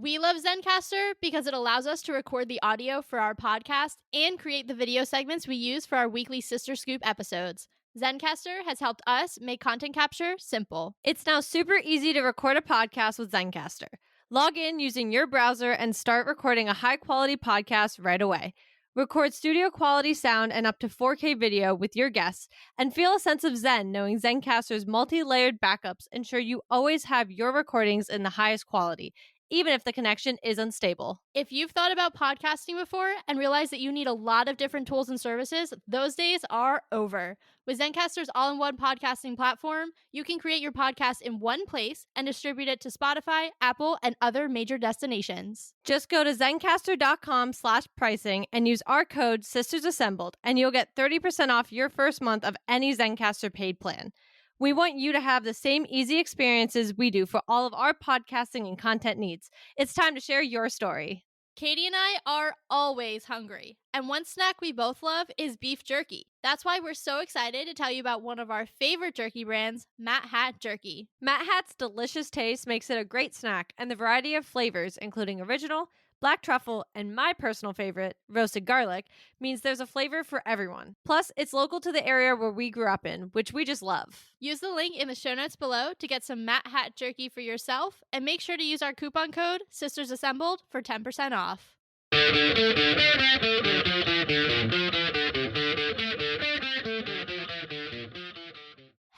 We love Zencaster because it allows us to record the audio for our podcast and create the video segments we use for our weekly Sister Scoop episodes. Zencaster has helped us make content capture simple. It's now super easy to record a podcast with Zencaster. Log in using your browser and start recording a high-quality podcast right away. Record studio quality sound and up to 4K video with your guests, and feel a sense of zen knowing Zencaster's multi-layered backups ensure you always have your recordings in the highest quality, even if the connection is unstable. If you've thought about podcasting before and realized that you need a lot of different tools and services, those days are over. With Zencaster's all-in-one podcasting platform, you can create your podcast in one place and distribute it to Spotify, Apple, and other major destinations. Just go to zencastr.com/pricing and use our code SistersAssembled, and you'll get 30% off your first month of any Zencaster paid plan. We want you to have the same easy experiences we do for all of our podcasting and content needs. It's time to share your story. Katie and I are always hungry, and one snack we both love is beef jerky. That's why we're so excited to tell you about one of our favorite jerky brands, Matt Hat Jerky. Matt Hat's delicious taste makes it a great snack, and the variety of flavors, including original, black truffle, and my personal favorite, roasted garlic, means there's a flavor for everyone. Plus, it's local to the area where we grew up in, which we just love. Use the link in the show notes below to get some Matt Hat Jerky for yourself, and make sure to use our coupon code SistersAssembled for 10% off.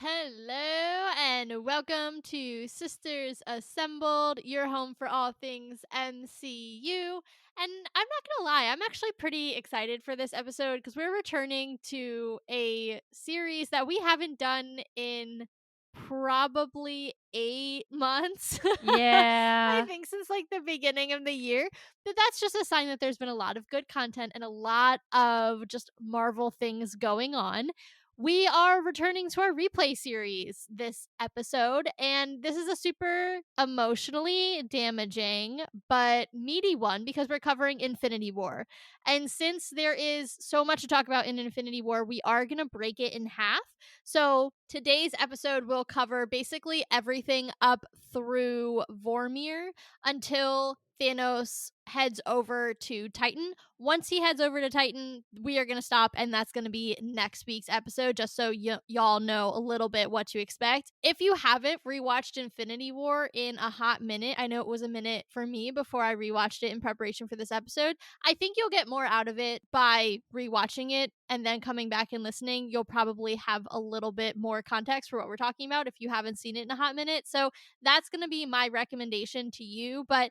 Hello and welcome to Sisters Assembled, your home for all things MCU. And I'm not gonna lie, I'm actually pretty excited for this episode because we're returning to a series that we haven't done in probably 8 months. Yeah. I think since like the beginning of the year. But that's just a sign that there's been a lot of good content and a lot of just Marvel things going on. We are returning to our replay series this episode, and this is a super emotionally damaging but meaty one because we're covering Infinity War. And since there is so much to talk about in Infinity War, we are going to break it in half. So today's episode will cover basically everything up through Vormir until Thanos heads over to Titan. Once he heads over to Titan, we are going to stop, and that's going to be next week's episode, just so y'all know a little bit what to expect. If you haven't rewatched Infinity War in a hot minute, I know it was a minute for me before I rewatched it in preparation for this episode, I think you'll get more out of it by rewatching it and then coming back and listening. You'll probably have a little bit more context for what we're talking about if you haven't seen it in a hot minute. So that's going to be my recommendation to you. But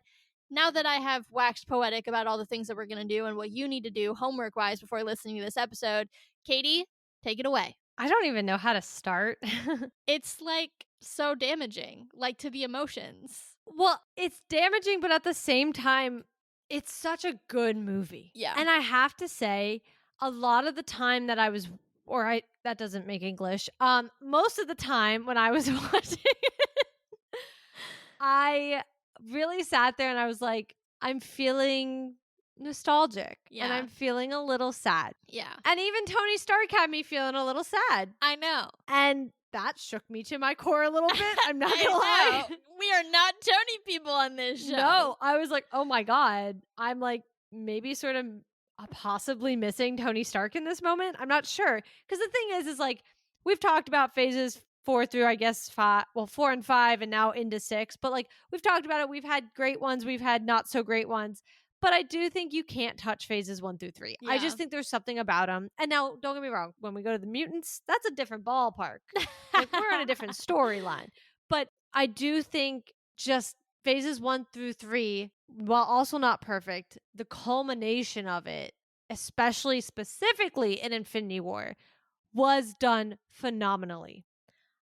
now that I have waxed poetic about all the things that we're going to do and what you need to do homework-wise before listening to this episode, Katie, take it away. I don't even know how to start. It's like so damaging, like to the emotions. Well, it's damaging, but at the same time, it's such a good movie. Yeah. And I have to say, a lot of the time that I was, that doesn't make English. Most of the time when I was watching it, I really sat there and I was like, I'm feeling nostalgic. Yeah. And I'm feeling a little sad. Yeah. And even Tony Stark had me feeling a little sad. I know. And that shook me to my core a little bit. I'm not I gonna lie. know. We are not Tony people on this show. No, I was like, oh my God. I'm like maybe sort of possibly missing Tony Stark in this moment. I'm not sure. Because the thing is like, we've talked about phases 4 through, I guess, 5, 4 and 5 and now into 6. But like, we've talked about it. We've had great ones. We've had not so great ones. But I do think you can't touch phases 1 through 3. Yeah. I just think there's something about them. And now, don't get me wrong. When we go to the mutants, that's a different ballpark. Like, we're on a different storyline. But I do think just phases 1 through 3, while also not perfect, the culmination of it, especially specifically in Infinity War, was done phenomenally.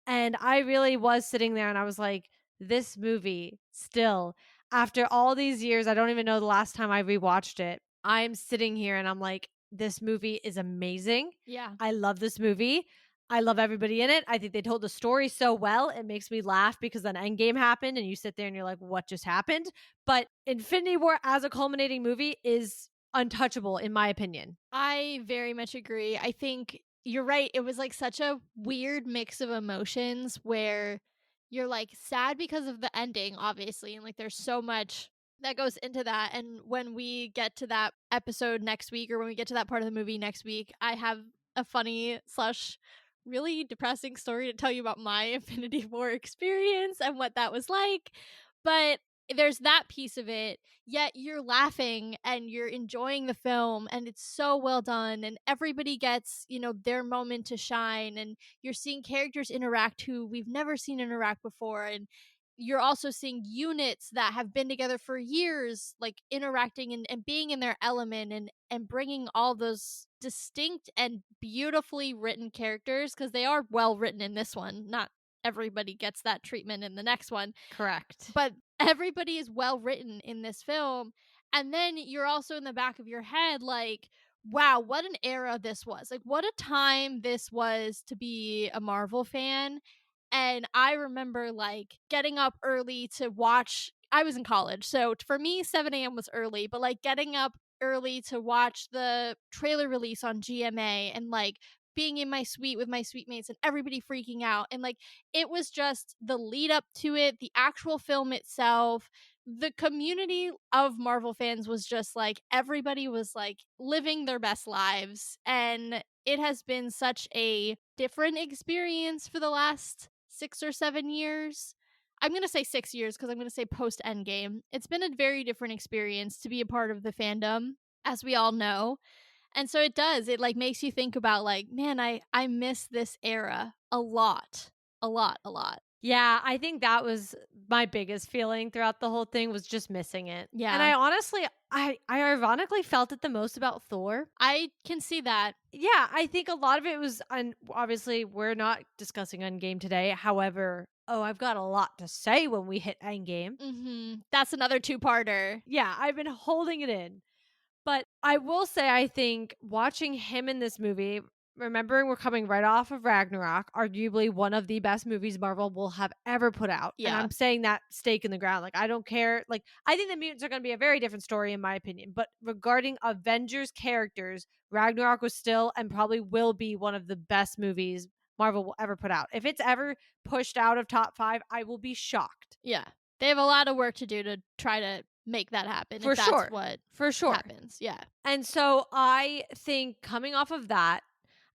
And I really was sitting there and I was like, this movie still, after all these years, I don't even know the last time I rewatched it. I'm sitting here and I'm like, this movie is amazing. Yeah. I love this movie. I love everybody in it. I think they told the story so well. It makes me laugh because then Endgame happened and you sit there and you're like, what just happened? But Infinity War as a culminating movie is untouchable in my opinion. I very much agree. I think you're right. It was like such a weird mix of emotions where you're like sad because of the ending, obviously, and like there's so much that goes into that. And when we get to that episode next week, or when we get to that part of the movie next week, I have a funny slash really depressing story to tell you about my Infinity War experience and what that was like. But there's that piece of it, yet you're laughing and you're enjoying the film, and it's so well done, and everybody gets, their moment to shine, and you're seeing characters interact who we've never seen interact before, and you're also seeing units that have been together for years, like interacting and being in their element, and bringing all those distinct and beautifully written characters, because they are well written in this one. Not everybody gets that treatment in the next one, Correct. but everybody is well written in this film. And then you're also in the back of your head like, wow, what an era this was. Like, what a time this was to be a Marvel fan. And I remember like getting up early to watch. I was in college, so for me 7 a.m. was early, but like getting up early to watch the trailer release on GMA, and like being in my suite with my suite mates and everybody freaking out, and like it was just the lead up to it, the actual film itself. The community of Marvel fans was just like, everybody was like living their best lives, and it has been such a different experience for the last 6 or 7 years. I'm going to say 6 years because I'm going to say post Endgame. It's been a very different experience to be a part of the fandom, as we all know. And so it does. It like makes you think about like, man, I miss this era a lot. A lot, a lot. Yeah, I think that was my biggest feeling throughout the whole thing, was just missing it. And Yeah. I honestly, I ironically felt it the most about Thor. I can see that. Yeah, I think a lot of it was, and obviously we're not discussing Endgame today. However, oh, I've got a lot to say when we hit Endgame. That's another two-parter. Yeah, I've been holding it in. But I will say, I think watching him in this movie, remembering we're coming right off of Ragnarok, arguably one of the best movies Marvel will have ever put out. And Yeah. I'm saying that stake in the ground. Like, I don't care. Like, I think the mutants are going to be a very different story, in my opinion. But regarding Avengers characters, Ragnarok was still and probably will be one of the best movies Marvel will ever put out. If it's ever pushed out of top 5, I will be shocked. Yeah. They have a lot of work to do to try to make that happen, For if that's sure. what For sure. happens. Yeah. And so I think coming off of that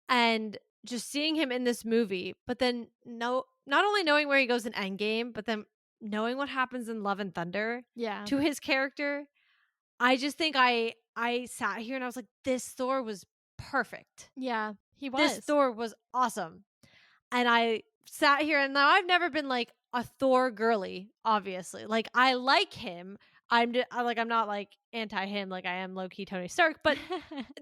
and just seeing him in this movie, but then not only knowing where he goes in Endgame, but then knowing what happens in Love and Thunder Yeah. to his character, I just think I sat here and I was like, this Thor was perfect. Yeah. He This was. Thor was awesome. And I sat here, and now I've never been like a Thor girly, obviously. Like, I like him. I'm not like anti him like I am low key Tony Stark, but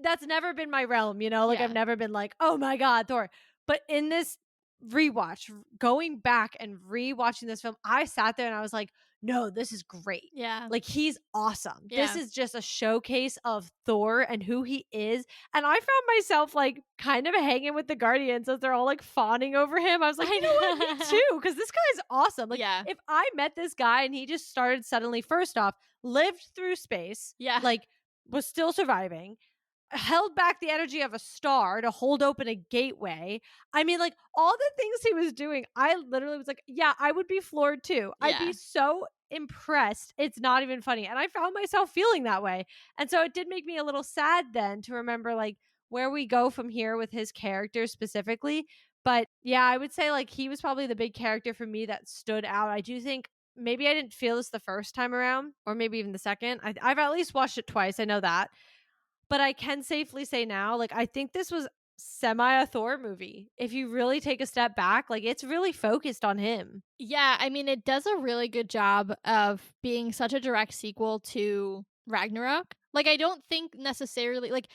that's never been my realm, you know? Like, I've Yeah. never been like, oh my God, Thor. But in this rewatch, going back and rewatching this film, I sat there and I was like, no, this is great. Yeah. Like, he's awesome. This Yeah. is just a showcase of Thor and who he is. And I found myself like kind of hanging with the Guardians as they're all like fawning over him. I was like, I you know what? Me know. too. Because this guy's awesome. Like, Yeah. if I met this guy and he just started suddenly, first off, lived through space, Yeah. like, was still surviving, held back the energy of a star to hold open a gateway. I mean, like, all the things he was doing, I literally was like, yeah, I would be floored too. I'd Yeah. be so impressed. It's not even funny. And I found myself feeling that way. And so it did make me a little sad then to remember like where we go from here with his character specifically. But yeah, I would say like he was probably the big character for me that stood out. I do think maybe I didn't feel this the first time around, or maybe even the second. I've at least watched it twice. I know that. But I can safely say now, like, I think this was semi a Thor movie. If you really take a step back, like, it's really focused on him. Yeah, I mean, it does a really good job of being such a direct sequel to Ragnarok. Like, I don't think necessarily, like,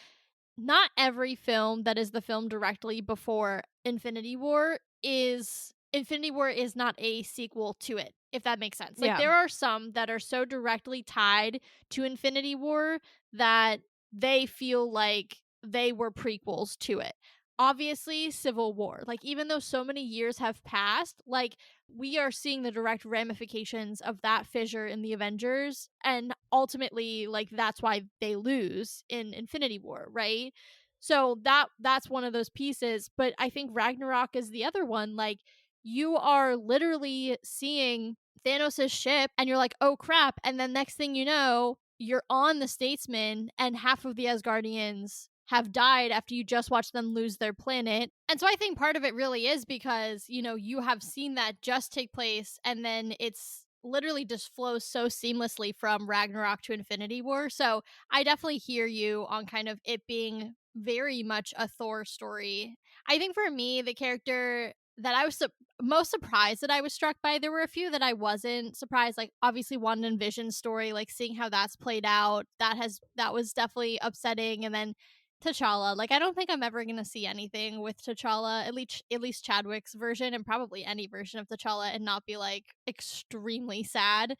not every film that is the film directly before Infinity War is not a sequel to it, if that makes sense. Like, Yeah. there are some that are so directly tied to Infinity War that they feel like they were prequels to it. Obviously, Civil War, like, even though so many years have passed, like, we are seeing the direct ramifications of that fissure in the Avengers, and ultimately, like, that's why they lose in Infinity War, right? So that's one of those pieces. But I think Ragnarok is the other one. Like, you are literally seeing Thanos' ship and you're like, "Oh crap." And then next thing you know, you're on the Statesman and half of the Asgardians have died after you just watched them lose their planet. And so I think part of it really is because, you have seen that just take place and then it's literally just flows so seamlessly from Ragnarok to Infinity War. So I definitely hear you on kind of it being very much a Thor story. I think for me, the character that I was most surprised that I was struck by. There were a few that I wasn't surprised, like obviously Wanda and Vision's story, like seeing how that's played out. That was definitely upsetting. And then T'Challa, like I don't think I'm ever gonna see anything with T'Challa, at least Chadwick's version, and probably any version of T'Challa, and not be like extremely sad.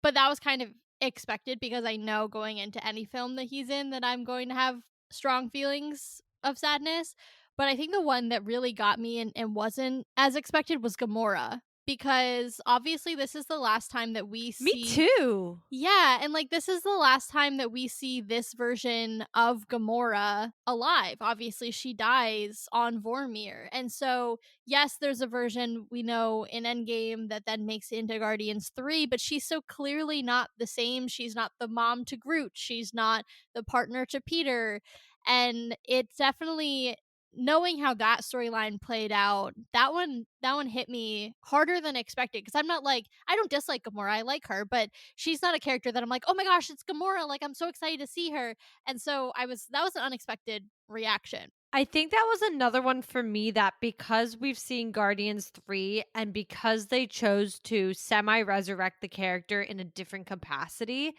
But that was kind of expected because I know going into any film that he's in that I'm going to have strong feelings of sadness. But I think the one that really got me and wasn't as expected was Gamora. Because obviously this is the last time that we Me see. too. Yeah, and like this is the last time that we see this version of Gamora alive. Obviously, she dies on Vormir. And so, yes, there's a version we know in Endgame that then makes it into Guardians 3, but she's so clearly not the same. She's not the mom to Groot, she's not the partner to Peter. And it's definitely knowing how that storyline played out, that one hit me harder than expected because I'm not like I don't dislike Gamora, I like her, but she's not a character that I'm like, "Oh my gosh, it's Gamora, like I'm so excited to see her." And so that was an unexpected reaction. I think that was another one for me that because we've seen Guardians 3 and because they chose to semi resurrect the character in a different capacity,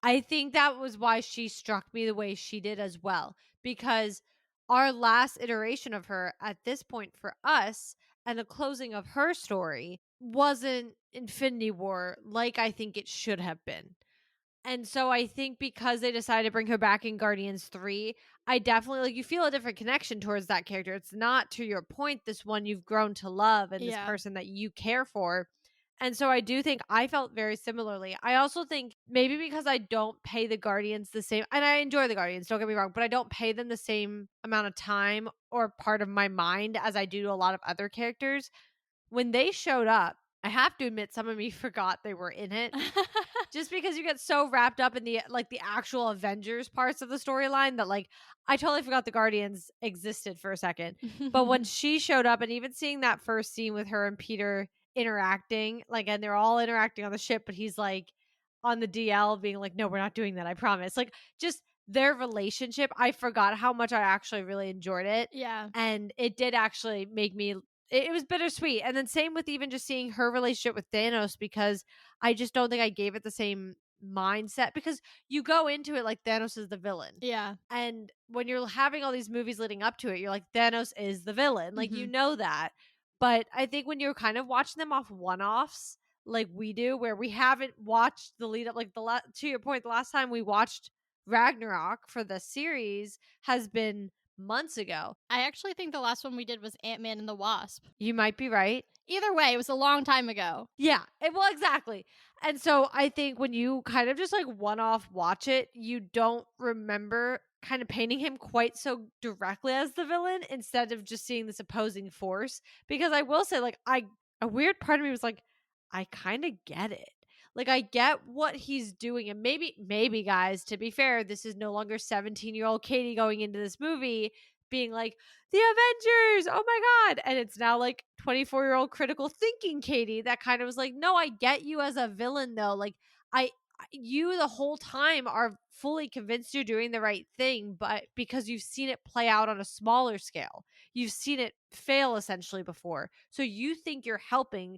I think that was why she struck me the way she did as well. Because our last iteration of her at this point for us and the closing of her story wasn't Infinity War like I think it should have been. And so I think because they decided to bring her back in Guardians 3, I definitely like you feel a different connection towards that character. It's not to your point this one you've grown to love and this Yeah. person that you care for. And so I do think I felt very similarly. I also think maybe because I don't pay the Guardians the same and I enjoy the Guardians, don't get me wrong, but I don't pay them the same amount of time or part of my mind as I do to a lot of other characters. When they showed up, I have to admit some of me forgot they were in it just because you get so wrapped up in the actual Avengers parts of the storyline that like I totally forgot the Guardians existed for a second. But when she showed up and even seeing that first scene with her and Peter interacting, like and they're all interacting on the ship, but he's like on the DL being like, "No, we're not doing that, I promise." Like just their relationship, I forgot how much I actually really enjoyed it. Yeah. And it did actually make me it was bittersweet. And then same with even just seeing her relationship with Thanos because I just don't think I gave it the same mindset because you go into it like Thanos is the villain. Yeah. And when you're having all these movies leading up to it, you're like, Thanos is the villain. Like, you Mhm. know that. But I think when you're kind of watching them off one offs, like we do, where we haven't watched the lead up, like to your point, the last time we watched Ragnarok for the series has been months ago. I actually think the last one we did was Ant-Man and the Wasp. You might be right. Either way, it was a long time ago. Yeah, well, exactly. And so I think when you kind of just like one off watch it, you don't remember kind of painting him quite so directly as the villain instead of just seeing this opposing force. Because I will say, like, a weird part of me was like, I kind of get it. Like, I get what he's doing. And maybe, guys, to be fair, this is no longer 17-year-old Katie going into this movie being like, the Avengers, oh my God. And it's now like 24-year-old critical thinking Katie that kind of was like, no, I get you as a villain though. Like you the whole time are fully convinced you're doing the right thing, but because you've seen it play out on a smaller scale, you've seen it fail essentially before. So you think you're helping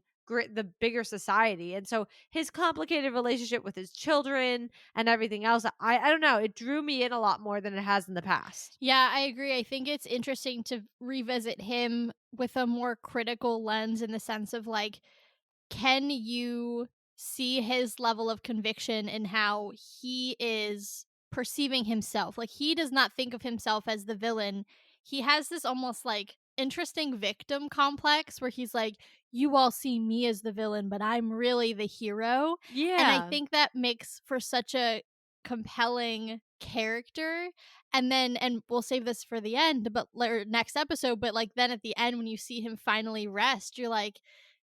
the bigger society. And so his complicated relationship with his children and everything else, I don't know, it drew me in a lot more than it has in the past. Yeah, I agree. I think it's interesting to revisit him with a more critical lens in the sense of like, can you see his level of conviction in how he is perceiving himself? Like, he does not think of himself as the villain. He has this almost like interesting victim complex where he's like, you all see me as the villain, but I'm really the hero. And I Yeah. think that makes for such a compelling character. And we'll save this for the end, but or next episode, but like then at the end when you see him finally rest, you're like,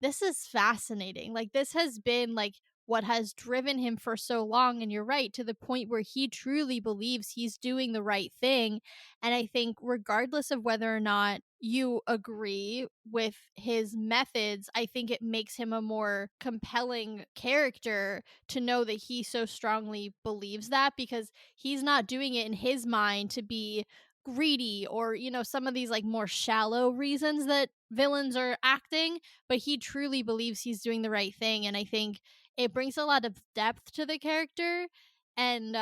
This is fascinating. Like, this has been, like, what has driven him for so long, and you're right, to the point where he truly believes he's doing the right thing, and I think regardless of whether or not you agree with his methods, I think it makes him a more compelling character to know that he so strongly believes that, because he's not doing it in his mind to be greedy or, some of these, like, more shallow reasons that villains are acting, but he truly believes he's doing the right thing, and I think it brings a lot of depth to the character, and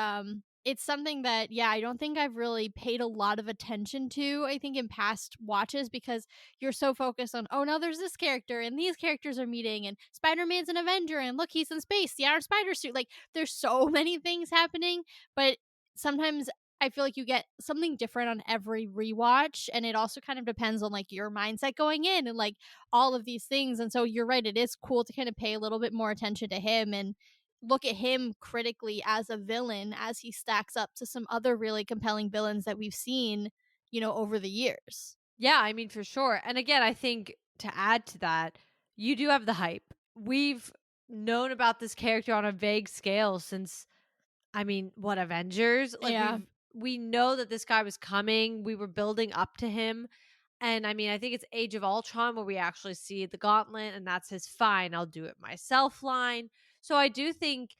it's something that, yeah, I don't think I've really paid a lot of attention to, I think, in past watches, because you're so focused on, oh no, there's this character and these characters are meeting, and Spider-Man's an Avenger, and look, he's in space, the Iron Spider suit, like, there's so many things happening, but sometimes I feel like you get something different on every rewatch, and it also kind of depends on, like, your mindset going in and, like, all of these things, and so you're right, it is cool to kind of pay a little bit more attention to him and look at him critically as a villain as he stacks up to some other really compelling villains that we've seen, over the years. Yeah, I mean, for sure. And again, I think to add to that, you do have the hype. We've known about this character on a vague scale since, I mean, what, Avengers? Like, Yeah. we know that this guy was coming. We were building up to him. And I mean, I think it's Age of Ultron where we actually see the gauntlet, and that's his fine, I'll do it myself line. So I do think,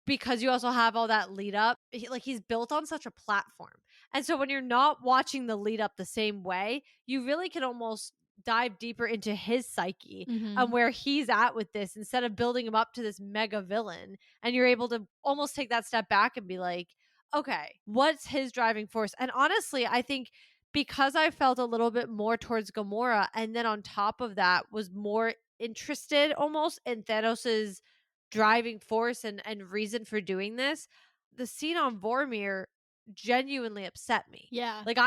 because you also have all that lead up, he's built on such a platform. And so when you're not watching the lead up the same way, you really can almost dive deeper into his psyche and Mhm. where he's at with this, instead of building him up to this mega villain. And you're able to almost take that step back and be like, okay, what's his driving force? And honestly, I think because I felt a little bit more towards Gamora, and then on top of that was more interested almost in Thanos's driving force and reason for doing this, the scene on Vormir genuinely upset me. Yeah. Like,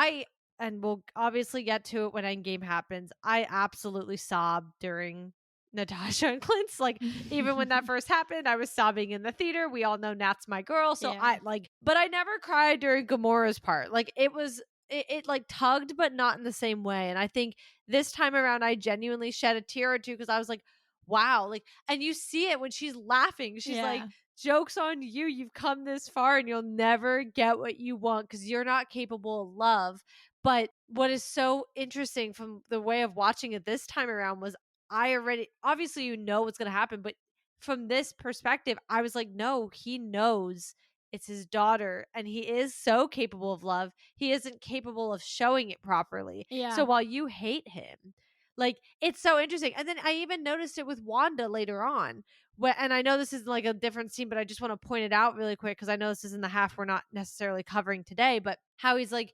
and we'll obviously get to it when Endgame happens. I absolutely sobbed during Natasha and Clint's. Like, even when that first happened, I was sobbing in the theater. We all know Nat's my girl. So Yeah. but I never cried during Gamora's part. Like, it like tugged, but not in the same way. And I think this time around, I genuinely shed a tear or two because I was like, wow. Like, and you see it when she's laughing. She's like, Yeah. joke's on you. You've come this far and you'll never get what you want because you're not capable of love. But what is so interesting from the way of watching it this time around was, I already, obviously, what's going to happen. But from this perspective, I was like, no, he knows it's his daughter and he is so capable of love. He isn't capable of showing it properly. So Yeah. while you hate him, like, it's so interesting. And then I even noticed it with Wanda later on. And I know this is like a different scene, but I just want to point it out really quick because I know this is in the half we're not necessarily covering today, but how he's like,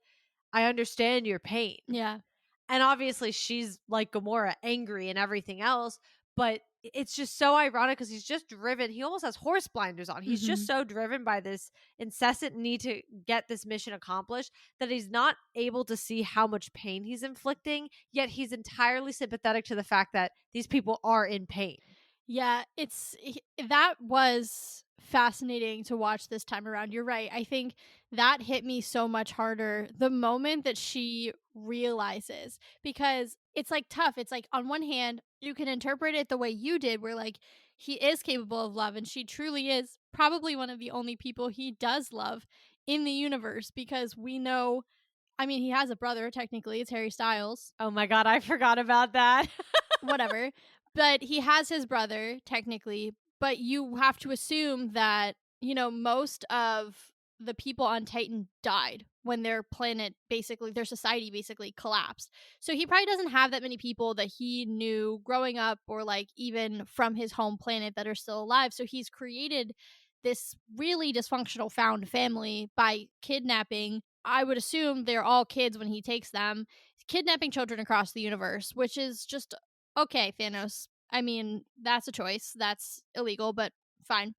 I understand your pain. Yeah. And obviously she's like Gamora, angry and everything else, but it's just so ironic because he's just driven. He almost has horse blinders on. He's just Mhm. so driven by this incessant need to get this mission accomplished that he's not able to see how much pain he's inflicting, yet he's entirely sympathetic to the fact that these people are in pain. Yeah, that was fascinating to watch this time around. You're right. I think that hit me so much harder the moment that she realizes, because it's like tough. It's like, on one hand, you can interpret it the way you did, where, like, he is capable of love and she truly is probably one of the only people he does love in the universe, because we know, I mean, he has a brother technically, it's Harry Styles, Oh my God, I forgot about that. whatever. But he has his brother, technically, but you have to assume that, most of the people on Titan died when their planet basically, their society basically collapsed. So he probably doesn't have that many people that he knew growing up, or, like, even from his home planet, that are still alive. So he's created this really dysfunctional found family by kidnapping. I would assume they're all kids when he takes them, kidnapping children across the universe, which is just okay, Thanos. I mean, that's a choice. That's illegal, but fine.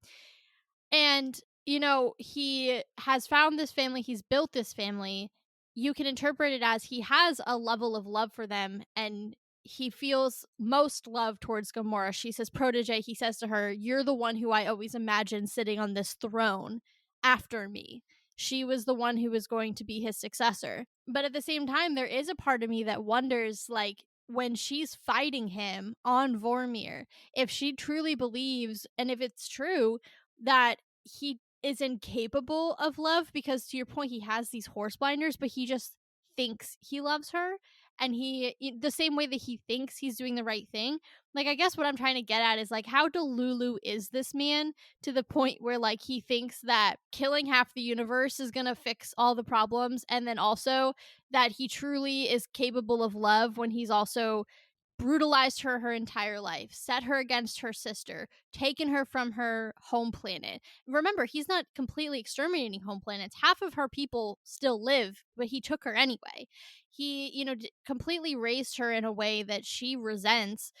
And, he has found this family, he's built this family. You can interpret it as he has a level of love for them, and he feels most love towards Gamora. She's his protege. He says to her, "You're the one who I always imagined sitting on this throne after me." She was the one who was going to be his successor. But at the same time, there is a part of me that wonders, like, when she's fighting him on Vormir, if she truly believes, and if it's true, that he is incapable of love, because to your point, he has these horse blinders, but he just thinks he loves her. And the same way that he thinks he's doing the right thing. Like, I guess what I'm trying to get at is like, how delulu is this man to the point where like he thinks that killing half the universe is going to fix all the problems, and then also that he truly is capable of love when he's also brutalized her entire life, set her against her sister, taken her from her home planet. Remember, he's not completely exterminating home planets. Half of her people still live, but he took her anyway. He, completely raised her in a way that she resents,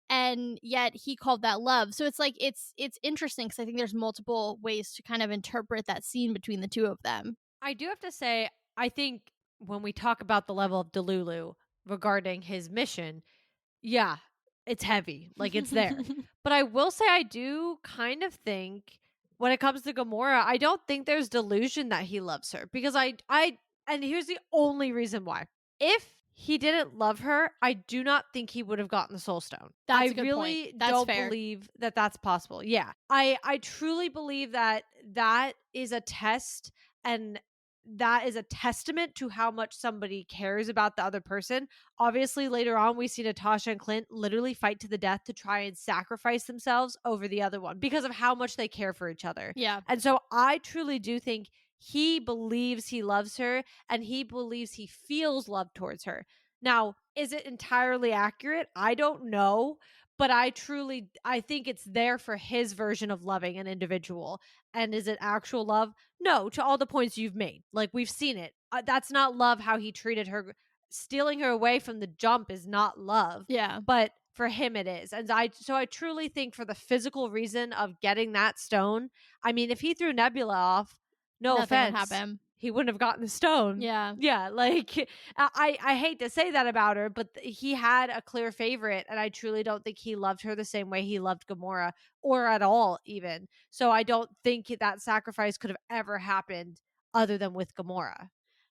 and yet he called that love. So it's like it's interesting, because I think there's multiple ways to kind of interpret that scene between the two of them. I do have to say, I think when we talk about the level of Delulu regarding his mission, yeah, it's heavy. Like it's there. But I will say I do kind of think when it comes to Gamora, I don't think there's delusion that he loves her, because I and here's the only reason why. If he didn't love her, I do not think he would have gotten the soul stone. That's I a good point. really That's don't fair. believe that that's possible. Yeah. I truly believe that that is a test, and that is a testament to how much somebody cares about the other person. Obviously, later on, we see Natasha and Clint literally fight to the death to try and sacrifice themselves over the other one because of how much they care for each other. Yeah. And so I truly do think he believes he loves her, and he believes he feels love towards her. Now, is it entirely accurate? I don't know, but I think it's there for his version of loving an individual. And is it actual love? No, to all the points you've made. Like, we've seen it. That's not love how he treated her. Stealing her away from the jump is not love. Yeah. But for him it is. And I truly think for the physical reason of getting that stone, I mean, if he threw Nebula off, no Nothing would offense, happen. he wouldn't have gotten the stone. Yeah. Yeah, like I hate to say that about her, but he had a clear favorite, and I truly don't think he loved her the same way he loved Gamora, or at all even. So I don't think that sacrifice could have ever happened other than with Gamora.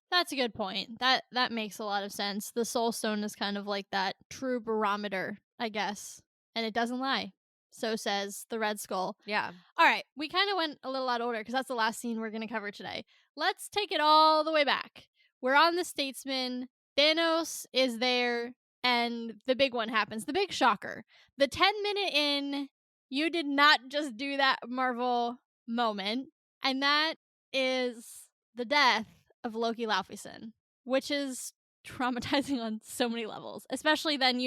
That's a good point. That makes a lot of sense. The soul stone is kind of like that true barometer, I guess. And it doesn't lie. So says the Red Skull. Yeah. All right, we kind of went a little out of order because that's the last scene we're going to cover today. Let's take it all the way back. We're on the Statesman. Thanos is there, and the big one happens. The big shocker. The 10-minute in, you did not just do that Marvel moment, and that is the death of Loki Laufeyson, which is traumatizing on so many levels. Especially then,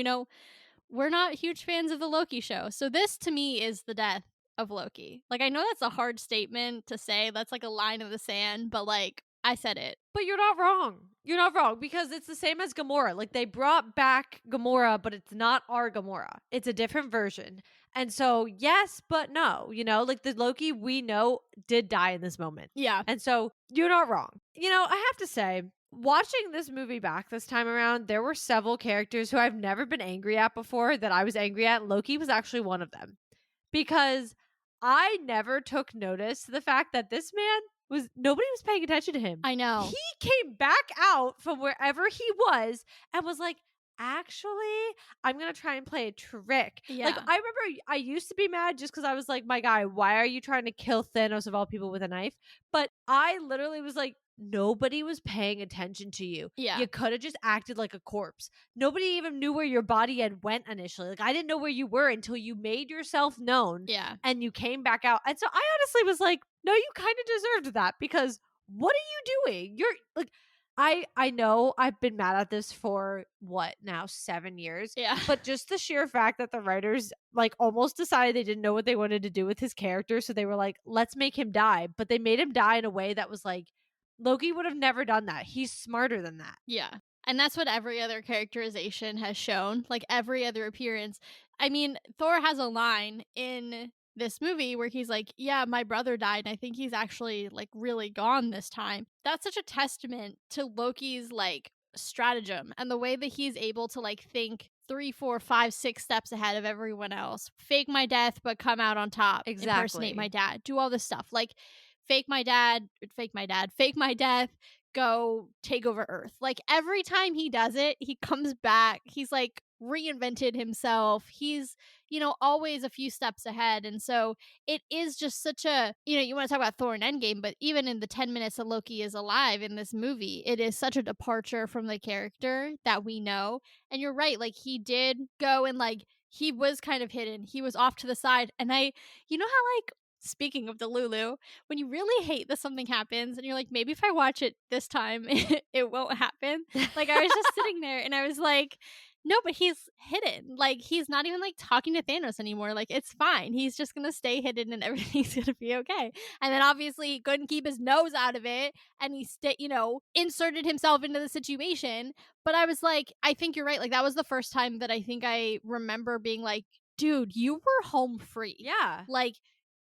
we're not huge fans of the Loki show. So this to me is the death of Loki. Like, I know that's a hard statement to say. That's like a line in the sand, but like, I said it. But you're not wrong. You're not wrong, because it's the same as Gamora. Like, they brought back Gamora, but it's not our Gamora. It's a different version. And so, yes, but no, like the Loki we know did die in this moment. Yeah. And so you're not wrong. I have to say, watching this movie back this time around, there were several characters who I've never been angry at before that I was angry at. Loki was actually one of them, because I never took notice to the fact that this man nobody was paying attention to him. I know. He came back out from wherever he was and was like, actually, I'm gonna try and play a trick. Yeah. Like, I remember I used to be mad just because I was like, my guy, why are you trying to kill Thanos of all people with a knife? But I literally was like, nobody was paying attention to you. Yeah. You could have just acted like a corpse. Nobody even knew where your body had went initially. Like, I didn't know where you were until you made yourself known. Yeah. And you came back out. And so I honestly was like, no, you kind of deserved that, because what are you doing? You're like, I know I've been mad at this for what now, 7 years. Yeah. But just the sheer fact that the writers like almost decided they didn't know what they wanted to do with his character. So they were like, let's make him die. But they made him die in a way that was like, Loki would have never done that. He's smarter than that. Yeah. And that's what every other characterization has shown, like every other appearance. I mean, Thor has a line in this movie where he's like, yeah, my brother died, and I think he's actually like really gone this time. That's such a testament to Loki's like stratagem and the way that he's able to like think 3, 4, 5, 6 steps ahead of everyone else. Fake my death, but come out on top. Exactly. Impersonate my dad. Do all this stuff. Like, fake my death, go take over Earth. Like, every time he does it, he comes back. He's like reinvented himself. He's, always a few steps ahead. And so it is just such a, you want to talk about Thor and Endgame, but even in the 10 minutes that Loki is alive in this movie, it is such a departure from the character that we know. And you're right, like he did go and like he was kind of hidden. He was off to the side. And how like speaking of the Lulu, when you really hate that something happens and you're like, maybe if I watch it this time, it won't happen. Like I was just sitting there and I was like, no, but he's hidden. Like he's not even like talking to Thanos anymore. Like it's fine. He's just gonna stay hidden and everything's gonna be okay. And then obviously he couldn't keep his nose out of it and he inserted himself into the situation. But I was like, I think you're right. Like that was the first time that I think I remember being like, dude, you were home free. Yeah. Like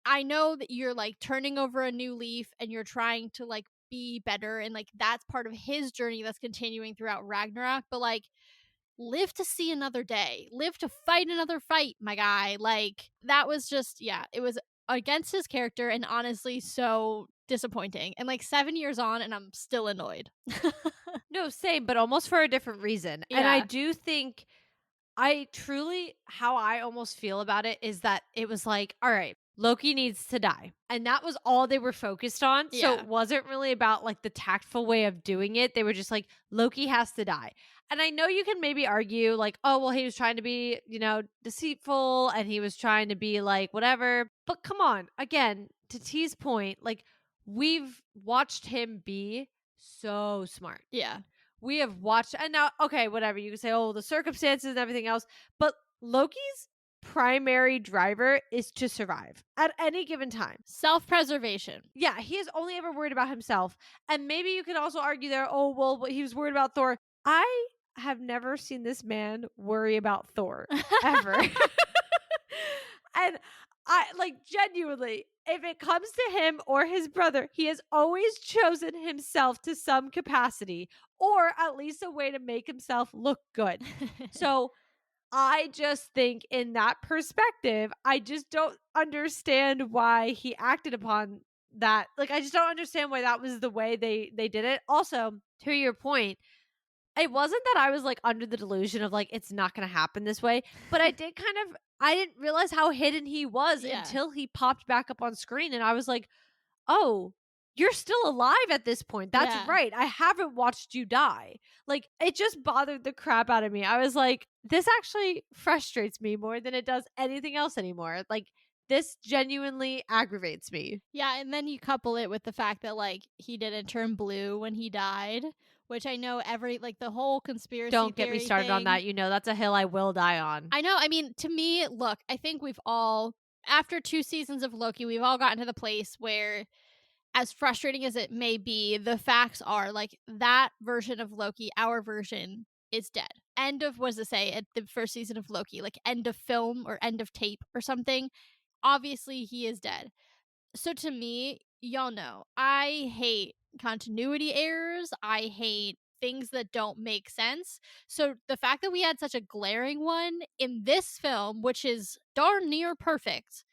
I know that you're like turning over a new leaf and you're trying to like be better and like that's part of his journey that's continuing throughout Ragnarok, but like live to see another day, live to fight another fight, my guy. Like that was just, yeah, it was against his character and honestly so disappointing. And like 7 years on and I'm still annoyed. No, same, but almost for a different reason. And I Yeah. do think how I almost feel about it is that it was like, all right, Loki needs to die. And that was all they were focused on. So Yeah. it wasn't really about like the tactful way of doing it. They were just like, Loki has to die. And I know you can maybe argue, like, oh, well, he was trying to be, deceitful and he was trying to be like whatever. But come on, again, to T's point, like, we've watched him be so smart. Yeah. We have watched, and now, okay, whatever. You can say, oh, the circumstances and everything else, but Loki's primary driver is to survive at any given time. Self-preservation. Yeah, he is only ever worried about himself. And maybe you could also argue there, oh, well, he was worried about Thor. I have never seen this man worry about Thor ever. And I like genuinely, if it comes to him or his brother, he has always chosen himself to some capacity or at least a way to make himself look good. So I just think in that perspective, I just don't understand why he acted upon that. Like I just don't understand why that was the way they did it. Also, to your point, it wasn't that I was like under the delusion of like it's not going to happen this way, but I didn't realize how hidden he was Yeah. until he popped back up on screen and I was like, "Oh, you're still alive at this point. That's Yeah. right. I haven't watched you die." Like it just bothered the crap out of me. I was like, this actually frustrates me more than it does anything else anymore. Like this genuinely aggravates me. Yeah, and then you couple it with the fact that like he didn't turn blue when he died, which I know the whole conspiracy Don't get me theory started on thing. that. That's a hill I will die on. I know. I mean, to me, look, I think we've all after 2 seasons of Loki, we've all gotten to the place where as frustrating as it may be, the facts are like that version of Loki, our version is dead. End of what does it say at the first season of Loki? Like end of film or end of tape or something. Obviously he is dead. So to me, y'all know, I hate continuity errors. I hate things that don't make sense. So the fact that we had such a glaring one in this film, which is darn near perfect,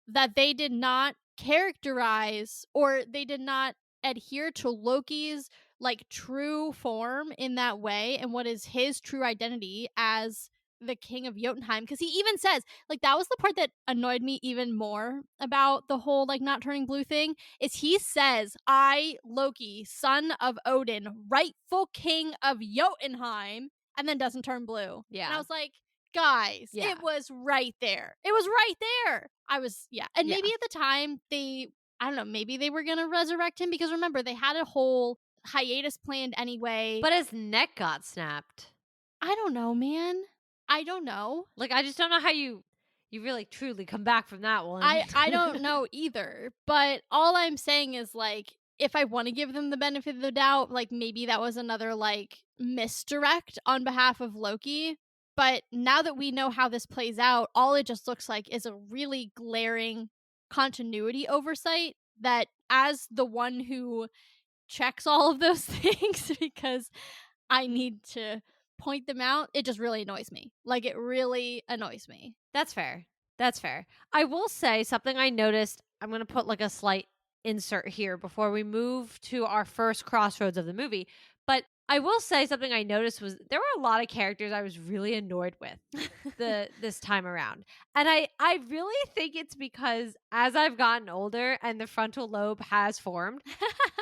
that they did not characterize or they did not adhere to Loki's like true form in that way and what is his true identity as the king of Jotunheim, because he even says like that was the part that annoyed me even more about the whole like not turning blue thing is he says, I Loki, son of Odin, rightful king of Jotunheim, and then doesn't turn blue. Yeah. And I was like, guys, Yeah. it was right there. It was right there. I was, yeah. And Yeah. maybe at the time I don't know, maybe they were going to resurrect him because remember, they had a whole hiatus planned anyway. But his neck got snapped. I don't know, man. I don't know. Like, I just don't know how you really truly come back from that one. I don't know either. But all I'm saying is like, if I want to give them the benefit of the doubt, like maybe that was another like misdirect on behalf of Loki. But now that we know how this plays out, all it just looks like is a really glaring continuity oversight that as the one who checks all of those things because I need to point them out, it just really annoys me. Like it really annoys me. That's fair. That's fair. I will say something I noticed. I'm going to put like a slight insert here before we move to our first crossroads of the movie. But I will say something I noticed was there were a lot of characters I was really annoyed with this time around. And I really think it's because as I've gotten older and the frontal lobe has formed,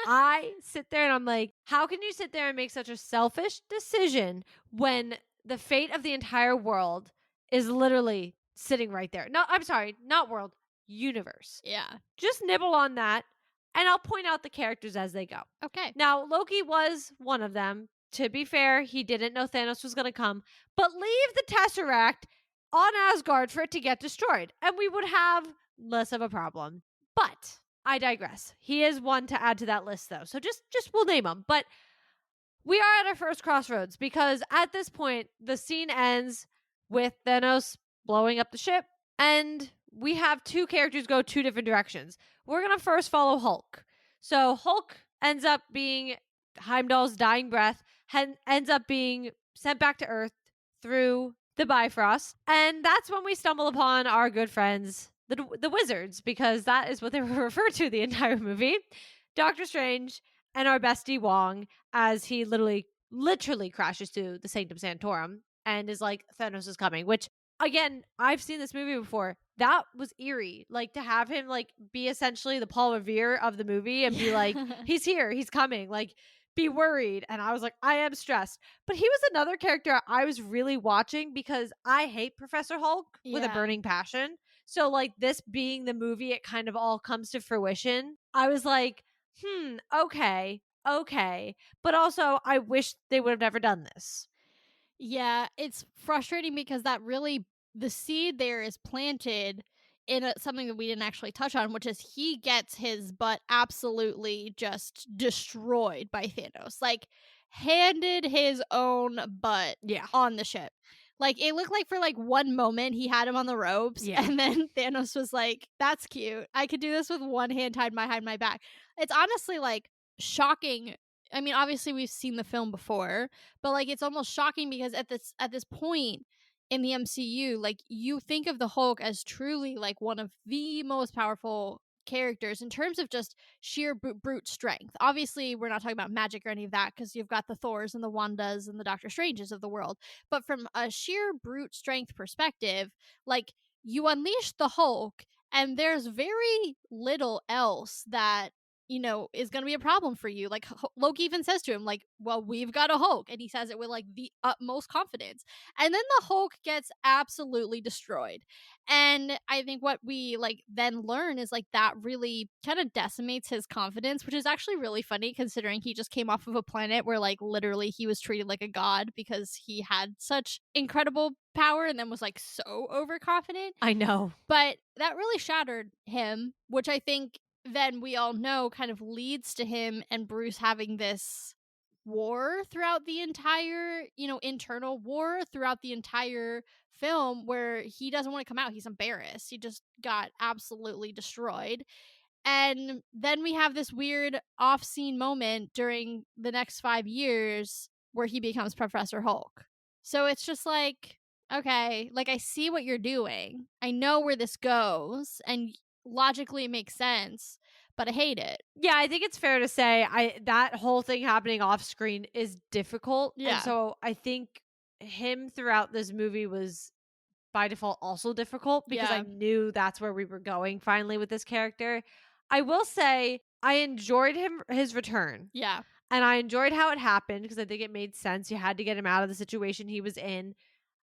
I sit there and I'm like, how can you sit there and make such a selfish decision when the fate of the entire world is literally sitting right there? No, I'm sorry, not world, universe. Yeah. Just nibble on that, and I'll point out the characters as they go. Okay. Now, Loki was one of them. To be fair, he didn't know Thanos was going to come, but leave the Tesseract on Asgard for it to get destroyed, and we would have less of a problem. But I digress. He is one to add to that list, though. So just we'll name him. But we are at our first crossroads because at this point, the scene ends with Thanos blowing up the ship, and we have two characters go two different directions. We're going to first follow Hulk. So Hulk ends up being Heimdall's dying breath, ends up being sent back to Earth through the Bifrost. And that's when we stumble upon our good friends, the wizards, because that is what they were referred to the entire movie. Doctor Strange and our bestie Wong, as he literally crashes to the Sanctum Sanctorum and is like, Thanos is coming, which again, I've seen this movie before. That was eerie. Like to have him like be essentially the Paul Revere of the movie and be like, he's here, he's coming, like be worried. And I was like, I am stressed. But he was another character I was really watching because I hate Professor Hulk with a Yeah. burning passion. So like this being the movie, it kind of all comes to fruition. I was like, okay. But also I wish they would have never done this. Yeah, it's frustrating because that really the seed there is planted in something that we didn't actually touch on, which is he gets his butt absolutely just destroyed by Thanos. Like handed his own butt Yeah. on the ship. Like it looked like for like one moment he had him on the ropes, Yeah. and then Thanos was like, "That's cute. I could do this with one hand tied behind my back." It's honestly like shocking. I mean, obviously we've seen the film before, but like it's almost shocking because at this point in the MCU, like you think of the Hulk as truly like one of the most powerful characters in terms of just sheer brute strength. Obviously, we're not talking about magic or any of that because you've got the Thors and the Wandas and the Doctor Stranges of the world. But from a sheer brute strength perspective, like you unleash the Hulk and there's very little else that is going to be a problem for you. Like Loki even says to him, like, well, we've got a Hulk. And he says it with like the utmost confidence. And then the Hulk gets absolutely destroyed. And I think what we like then learn is like that really kind of decimates his confidence, which is actually really funny considering he just came off of a planet where like literally he was treated like a god because he had such incredible power and then was like so overconfident. I know. But that really shattered him, which I think then we all know kind of leads to him and Bruce having this war throughout the entire, internal war throughout the entire film where he doesn't want to come out. He's embarrassed. He just got absolutely destroyed. And then we have this weird off scene moment during the next 5 years where he becomes Professor Hulk. So it's just like, okay, like I see what you're doing. I know where this goes. And logically it makes sense, but I hate it. Yeah, I think it's fair to say that whole thing happening off screen is difficult. Yeah. And so I think him throughout this movie was by default also difficult because I knew that's where we were going finally with this character. I will say I enjoyed his return. Yeah. And I enjoyed how it happened because I think it made sense. You had to get him out of the situation he was in.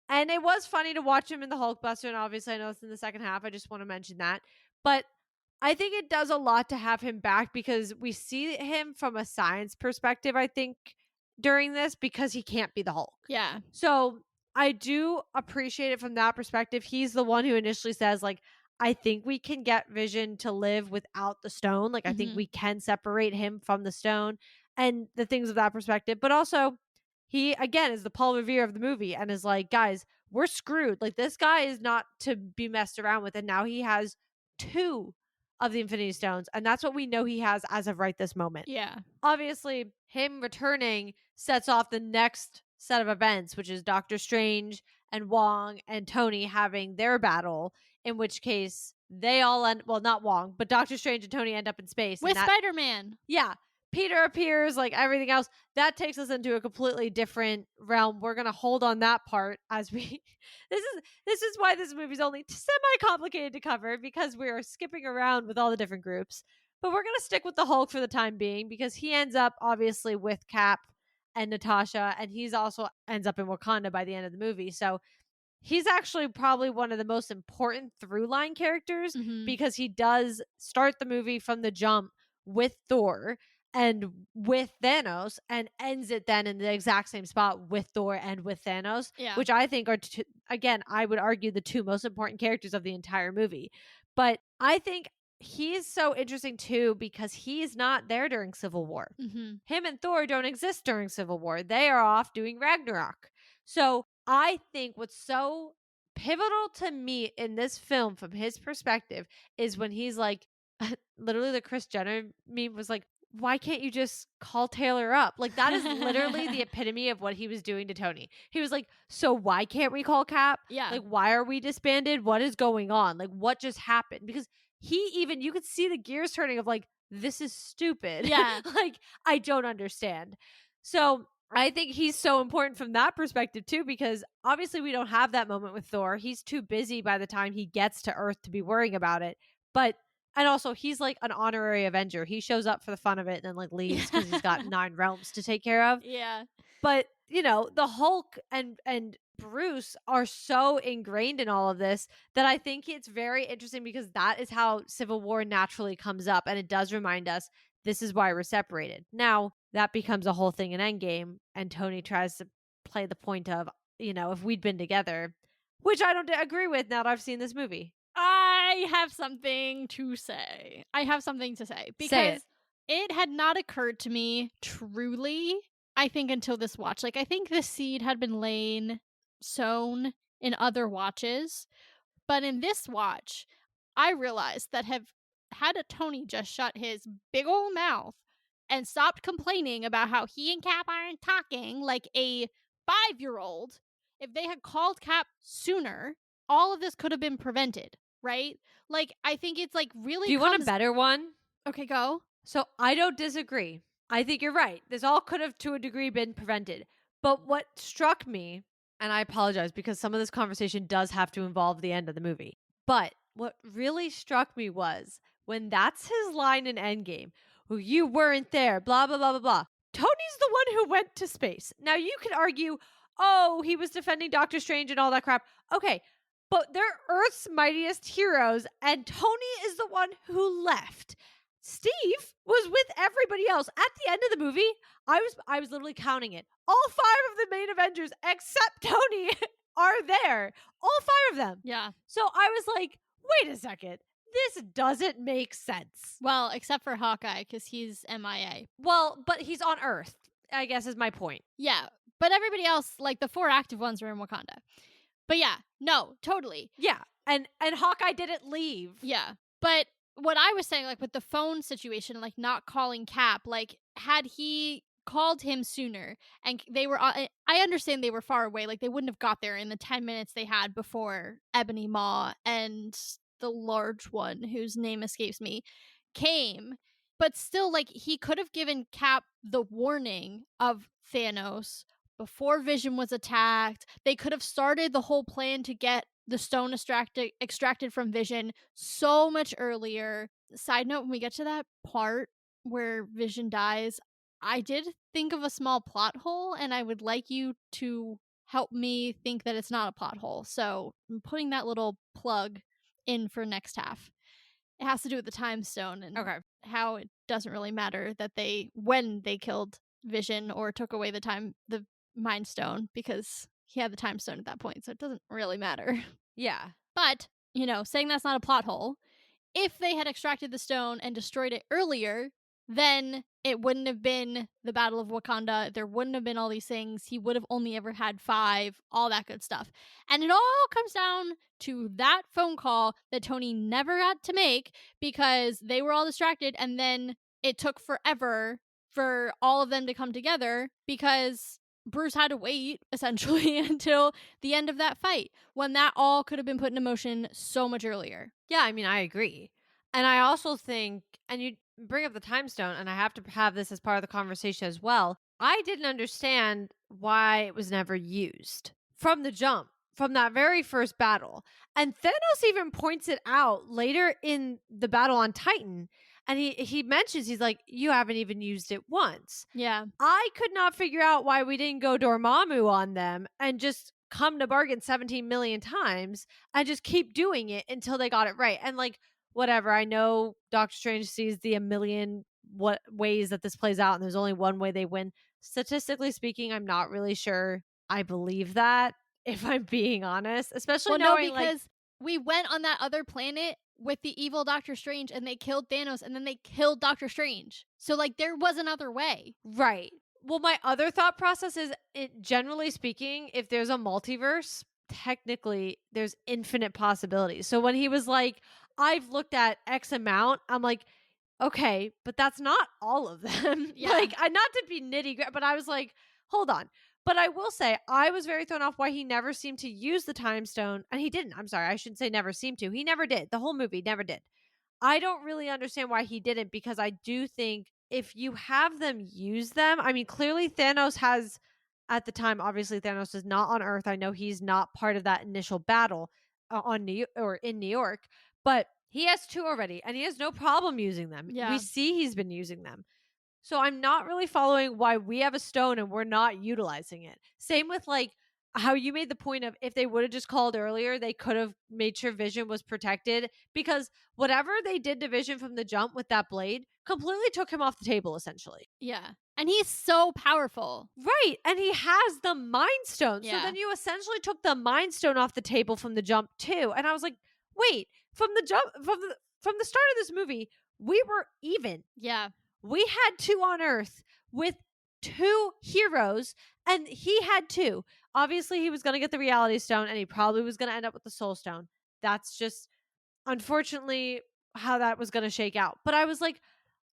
And it was funny to watch him in the Hulkbuster. And obviously I know it's in the second half. I just want to mention that. But I think it does a lot to have him back because we see him from a science perspective, I think, during this because he can't be the Hulk. Yeah. So I do appreciate it from that perspective. He's the one who initially says, like, I think we can get Vision to live without the stone. Like, I think we can separate him from the stone and the things of that perspective. But also, he, again, is the Paul Revere of the movie and is like, guys, we're screwed. Like, this guy is not to be messed around with. And now he has 2 of the Infinity Stones. And that's what we know he has as of right this moment. Yeah. Obviously, him returning sets off the next set of events, which is Doctor Strange and Wong and Tony having their battle, in which case they all end, well, not Wong, but Doctor Strange and Tony end up in space. With Spider-Man. Yeah. Peter appears, like everything else. That takes us into a completely different realm. We're gonna hold on that part as we this is why this movie's only semi-complicated to cover, because we are skipping around with all the different groups. But we're gonna stick with the Hulk for the time being, because he ends up obviously with Cap and Natasha, and he's also ends up in Wakanda by the end of the movie. So he's actually probably one of the most important through line characters, Mhm. because he does start the movie from the jump with Thor and with Thanos, and ends it then in the exact same spot with Thor and with Thanos, Yeah. which I think are, again, I would argue the two most important characters of the entire movie. But I think he's so interesting too, because he's not there during Civil War. Mhm. Him and Thor don't exist during Civil War. They are off doing Ragnarok. So I think what's so pivotal to me in this film from his perspective is when he's like, literally the Chris Jenner meme was like, why can't you just call Taylor up? Like, that is literally the epitome of what he was doing to Tony. He was like, so why can't we call Cap? Yeah. Like, why are we disbanded? What is going on? Like, what just happened? Because you could see the gears turning of like, this is stupid. Yeah. Like, I don't understand. So I think he's so important from that perspective too, because obviously we don't have that moment with Thor. He's too busy by the time he gets to Earth to be worrying about it. But and also he's like an honorary Avenger. He shows up for the fun of it and then like leaves because he's got 9 realms to take care of. Yeah. But the Hulk and Bruce are so ingrained in all of this that I think it's very interesting, because that is how Civil War naturally comes up, and it does remind us this is why we're separated. Now, that becomes a whole thing in Endgame, and Tony tries to play the point of, if we'd been together, which I don't agree with now that I've seen this movie. I have something to say. I have something to say Say it. because it had not occurred to me truly, I think, until this watch. Like, I think the seed had been sown in other watches, but in this watch, I realized that have had a Tony just shut his big old mouth and stopped complaining about how he and Cap aren't talking like a 5-year-old. If they had called Cap sooner, all of this could have been prevented, right? Like, I think it's like really Do you want a comes. better one? Okay, go. So I don't disagree. I think you're right. This all could have, to a degree, been prevented. But what struck me, and I apologize because some of this conversation does have to involve the end of the movie, but what really struck me was when that's his line in Endgame, "Well, you weren't there, blah, blah, blah, blah, blah." Tony's the one who went to space. Now, you could argue, oh, he was defending Doctor Strange and all that crap. Okay, but they're Earth's mightiest heroes, and Tony is the one who left. Steve was with everybody else. At the end of the movie, I was literally counting it. All 5 of the main Avengers except Tony are there. All 5 of them. Yeah. So I was like, wait a second. This doesn't make sense. Well, except for Hawkeye, because he's MIA. Well, but he's on Earth, I guess is my point. Yeah. But everybody else, like the 4 active ones, are in Wakanda. But yeah, no, totally. Yeah. And Hawkeye didn't leave. Yeah. But what I was saying, like with the phone situation, like not calling Cap, like had he called him sooner and they were, I understand they were far away, like they wouldn't have got there in the 10 minutes they had before Ebony Maw and the large one whose name escapes me came. But still, like he could have given Cap the warning of Thanos before Vision was attacked. They could have started the whole plan to get the stone extracted from Vision so much earlier. Side note, when we get to that part where Vision dies, I did think of a small plot hole, and I would like you to help me think that it's not a plot hole. So I'm putting that little plug in for next half. It has to do with the time stone and Okay. how it doesn't really matter that when they killed Vision or took away the Mind Stone, because he had the time stone at that point, so it doesn't really matter. Yeah. But, saying that's not a plot hole, if they had extracted the stone and destroyed it earlier, then it wouldn't have been the Battle of Wakanda. There wouldn't have been all these things. He would have only ever had 5, all that good stuff. And it all comes down to that phone call that Tony never got to make because they were all distracted, and then it took forever for all of them to come together because Bruce had to wait, essentially, until the end of that fight, when that all could have been put into motion so much earlier. Yeah, I mean, I agree. And I also think, and bring up the time stone, and I have to have this as part of the conversation as well. I didn't understand why it was never used from the jump, from that very first battle. And Thanos even points it out later in the battle on Titan. And he mentions, he's like, you haven't even used it once. Yeah. I could not figure out why we didn't go Dormammu on them and just come to bargain 17 million times and just keep doing it until they got it right. And like, whatever, I know Doctor Strange sees the a million what ways that this plays out, and there's only one way they win. Statistically speaking, I'm not really sure I believe that, if I'm being honest, especially Well, no, knowing like, because we went on that other planet with the evil Doctor Strange and they killed Thanos and then they killed Doctor Strange. So, like, there was another way. right. Well, my other thought process is, generally speaking, if there's a multiverse, technically there's infinite possibilities. So when he was like, I've looked at X amount, I'm like, okay, but that's not all of them. Yeah. Like, I not to be nitty gritty, but I was like, hold on. But I will say, I was very thrown off why he never seemed to use the time stone. And he didn't. I'm sorry. I shouldn't say never seemed to. He never did. The whole movie never did. I don't really understand why he didn't, because I do think if you have them use them, I mean, clearly Thanos has, at the time, obviously Thanos is not on Earth. I know he's not part of that initial battle on in New York, but he has two already and he has no problem using them. Yeah. We see he's been using them. So I'm not really following why we have a stone and we're not utilizing it. Same with like how you made the point of, if they would have just called earlier, they could have made sure Vision was protected, because whatever they did to Vision from the jump with that blade completely took him off the table, essentially. Yeah. And he's so powerful. Right. And he has the Mind Stone. So Yeah. then you essentially took the Mind Stone off the table from the jump too. And I was like, wait, from the jump, from the start of this movie, we were even. Yeah. We had two on Earth with two heroes, and he had two. Obviously, he was going to get the Reality Stone, and he probably was going to end up with the Soul Stone. That's just, unfortunately, how that was going to shake out. But I was like,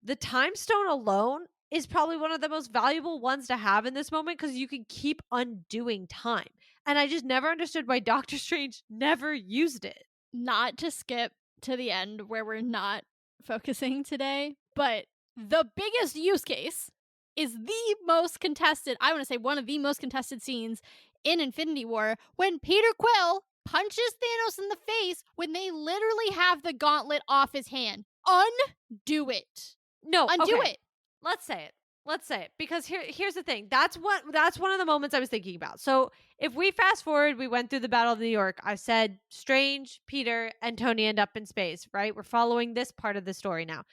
the Time Stone alone is probably one of the most valuable ones to have in this moment, because you can keep undoing time. And I just never understood why Doctor Strange never used it. Not to skip to the end where we're not focusing today, but the biggest use case is the most contested, I want to say one of the most contested scenes in Infinity War, when Peter Quill punches Thanos in the face when they literally have the gauntlet off his hand. Undo it. No, Undo okay. it. Let's say it. Let's say it. Because here's the thing. That's one of the moments I was thinking about. So if we fast forward, we went through the Battle of New York. I said Strange, Peter, and Tony end up in space, right? We're following this part of the story now.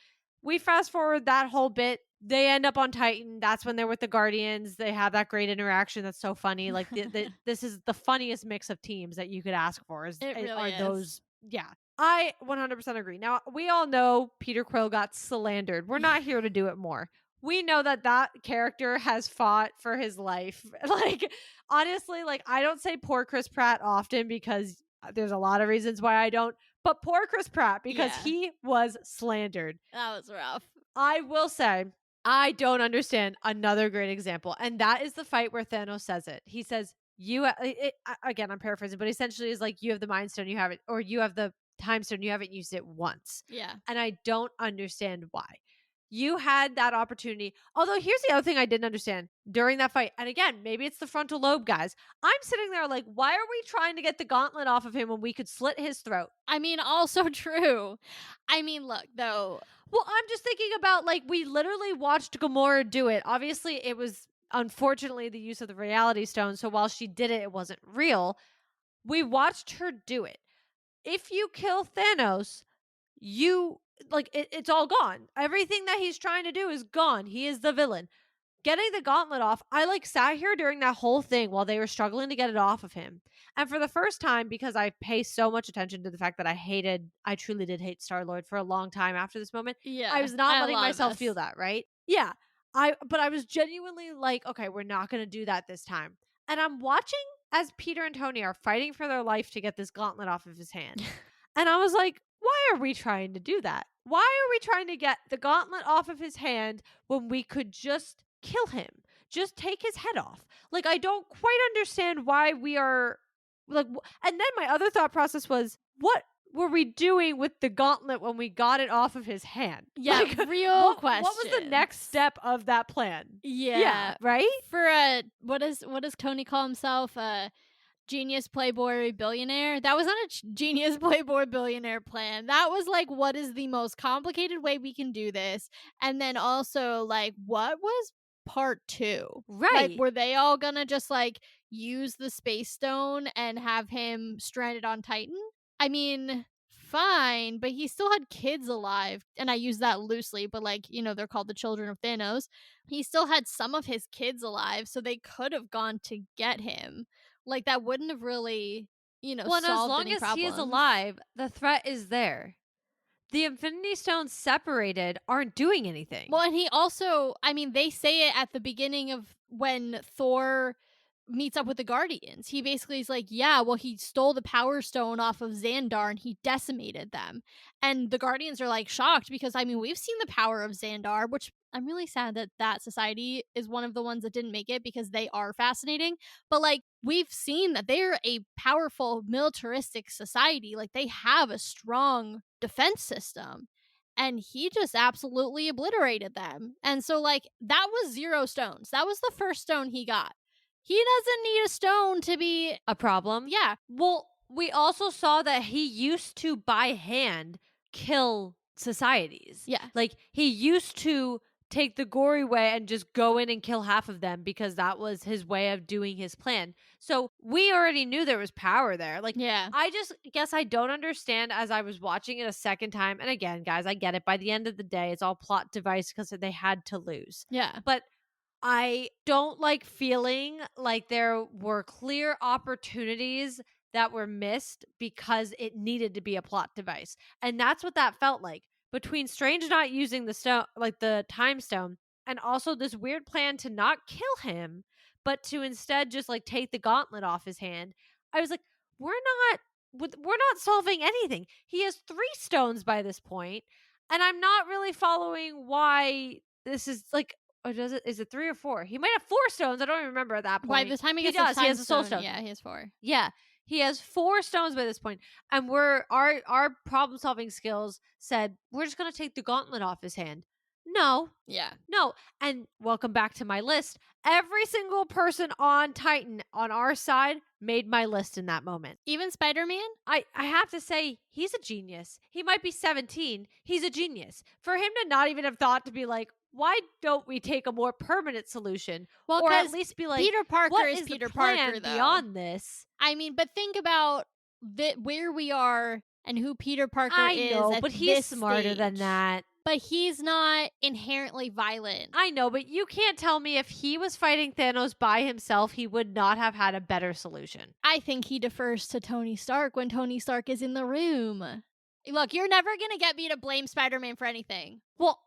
We fast forward that whole bit. They end up on Titan. That's when they're with the Guardians. They have that great interaction. That's so funny. Like this is the funniest mix of teams that you could ask for. It really are is. those? Yeah, I 100% agree. Now we all know Peter Quill got slandered. We're not here to do it more. We know that character has fought for his life. Like, honestly, like, I don't say poor Chris Pratt often, because there's a lot of reasons why I don't. But poor Chris Pratt, because he was slandered. That was rough. I will say, I don't understand another great example, and that is the fight where Thanos says it. He says, again, I'm paraphrasing, but essentially is like, you have the Mind Stone, you have it, or you have the Time Stone, you haven't used it once. Yeah. And I don't understand why. You had that opportunity. Although here's the other thing I didn't understand during that fight. And again, maybe it's the frontal lobe guys. I'm sitting there like, why are we trying to get the gauntlet off of him when we could slit his throat? I mean, also true. I mean, look, though. Well, I'm just thinking about, like, we literally watched Gamora do it. Obviously, it was, unfortunately, the use of the Reality Stone. So while she did it, it wasn't real. We watched her do it. If you kill Thanos, it's all gone. Everything that he's trying to do is gone. He is the villain. Getting the gauntlet off, I sat here during that whole thing while they were struggling to get it off of him. And for the first time, because I pay so much attention to the fact that I truly did hate Star-Lord for a long time after this moment. Yeah. I was not letting myself feel that, right? Yeah. But I was genuinely like, okay, we're not going to do that this time. And I'm watching as Peter and Tony are fighting for their life to get this gauntlet off of his hand. And I was like, why are we trying to do that? Why are we trying to get the gauntlet off of his hand when we could just kill him? Just take his head off. Like, I don't quite understand why we are like. And then my other thought process was, what were we doing with the gauntlet when we got it off of his hand? Yeah, Like, real what was the next questions. step of that plan? Yeah, Yeah. right? For a what does Tony call himself? A genius playboy billionaire? That was not a genius playboy billionaire plan. That was like, what is the most complicated way we can do this? And then also like, what was part 2? Like, Right. were they all gonna just like use the space stone and have him stranded on Titan? I mean, fine, but he still had kids alive. And I use that loosely, but like, they're called the children of Thanos. He still had some of his kids alive, so they could have gone to get him. Like, that wouldn't have really, Well, and as solved long any as he is problems. alive, the threat is there. The Infinity Stones separated aren't doing anything. Well, and he also, I mean, they say it at the beginning of when Thor meets up with the Guardians. He basically is like, yeah, well, he stole the Power Stone off of Xandar and he decimated them. And the Guardians are like shocked because, I mean, we've seen the power of Xandar, which I'm really sad that that society is one of the ones that didn't make it because they are fascinating. But like, we've seen that they're a powerful militaristic society. Like, they have a strong defense system, and he just absolutely obliterated them. And so, like, that was 0 stones. That was the first stone he got. He doesn't need a stone to be. A problem? Yeah, Well, we also saw that he used to by hand kill societies. yeah, Like he used to take the gory way and just go in and kill half of them because that was his way of doing his plan. So we already knew there was power there. Like yeah, I just guess I don't understand as I was watching it a second time. And again, guys, I get it. By the end of the day, it's all plot device because they had to lose. yeah, But I don't like feeling like there were clear opportunities that were missed because it needed to be a plot device. And that's what that felt like. Between Strange not using the stone, like the time stone, and also this weird plan to not kill him, but to instead just like take the gauntlet off his hand. I was like, we're not we're not solving anything. He has 3 stones by this point, and I'm not really following why this is like, or does it? Is it 3 or 4? He might have 4 stones. I don't even remember at that by point. the time he He gets the does. He time has a soul stone, stone. yeah, he has 4. Yeah, he has 4 stones by this point, and our problem solving skills said we're just gonna take the gauntlet off his hand. No, Yeah, no, and welcome back to my list. Every single person on Titan on our side made my list in that moment. even Spider-Man. I have to say, he's a genius. He might be 17. He's a genius. For him to not even have thought to be like, why don't we take a more permanent solution? Well, Or at because least be like, Peter Parker what is is Peter the plan Parker, though. beyond this? I mean, but think about where we are and who Peter Parker I is know, at but he's this smarter than stage. that. But he's not inherently violent. I know, but you can't tell me if he was fighting Thanos by himself, he would not have had a better solution. I think he defers to Tony Stark when Tony Stark is in the room. Look, you're never going to get me to blame Spider-Man for anything. Well,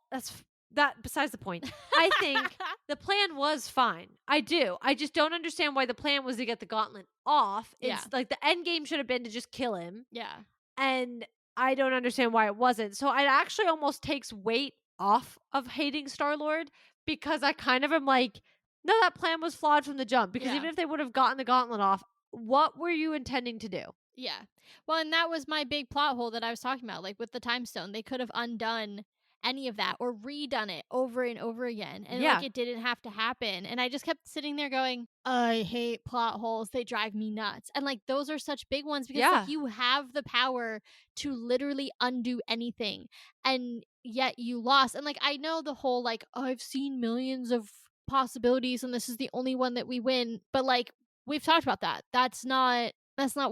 that besides the point. I think the plan was fine. I do. I just don't understand why the plan was to get the gauntlet off. It's Yeah. like the end game should have been to just kill him. Yeah. And I don't understand why it wasn't. So it actually almost takes weight off of hating Star-Lord because I kind of am like, no, that plan was flawed from the jump. Because Yeah. even if they would have gotten the gauntlet off, what were you intending to do? Yeah. Well, and that was my big plot hole that I was talking about. Like with the time stone, they could have undone any of that or redone it over and over again. And Yeah. like it didn't have to happen. And I just kept sitting there going, I hate plot holes. They drive me nuts. And like those are such big ones because Yeah. like you have the power to literally undo anything. And yet you lost. And like I know the whole like, oh, I've seen millions of possibilities and this is the only one that we win. But like we've talked about that. That's not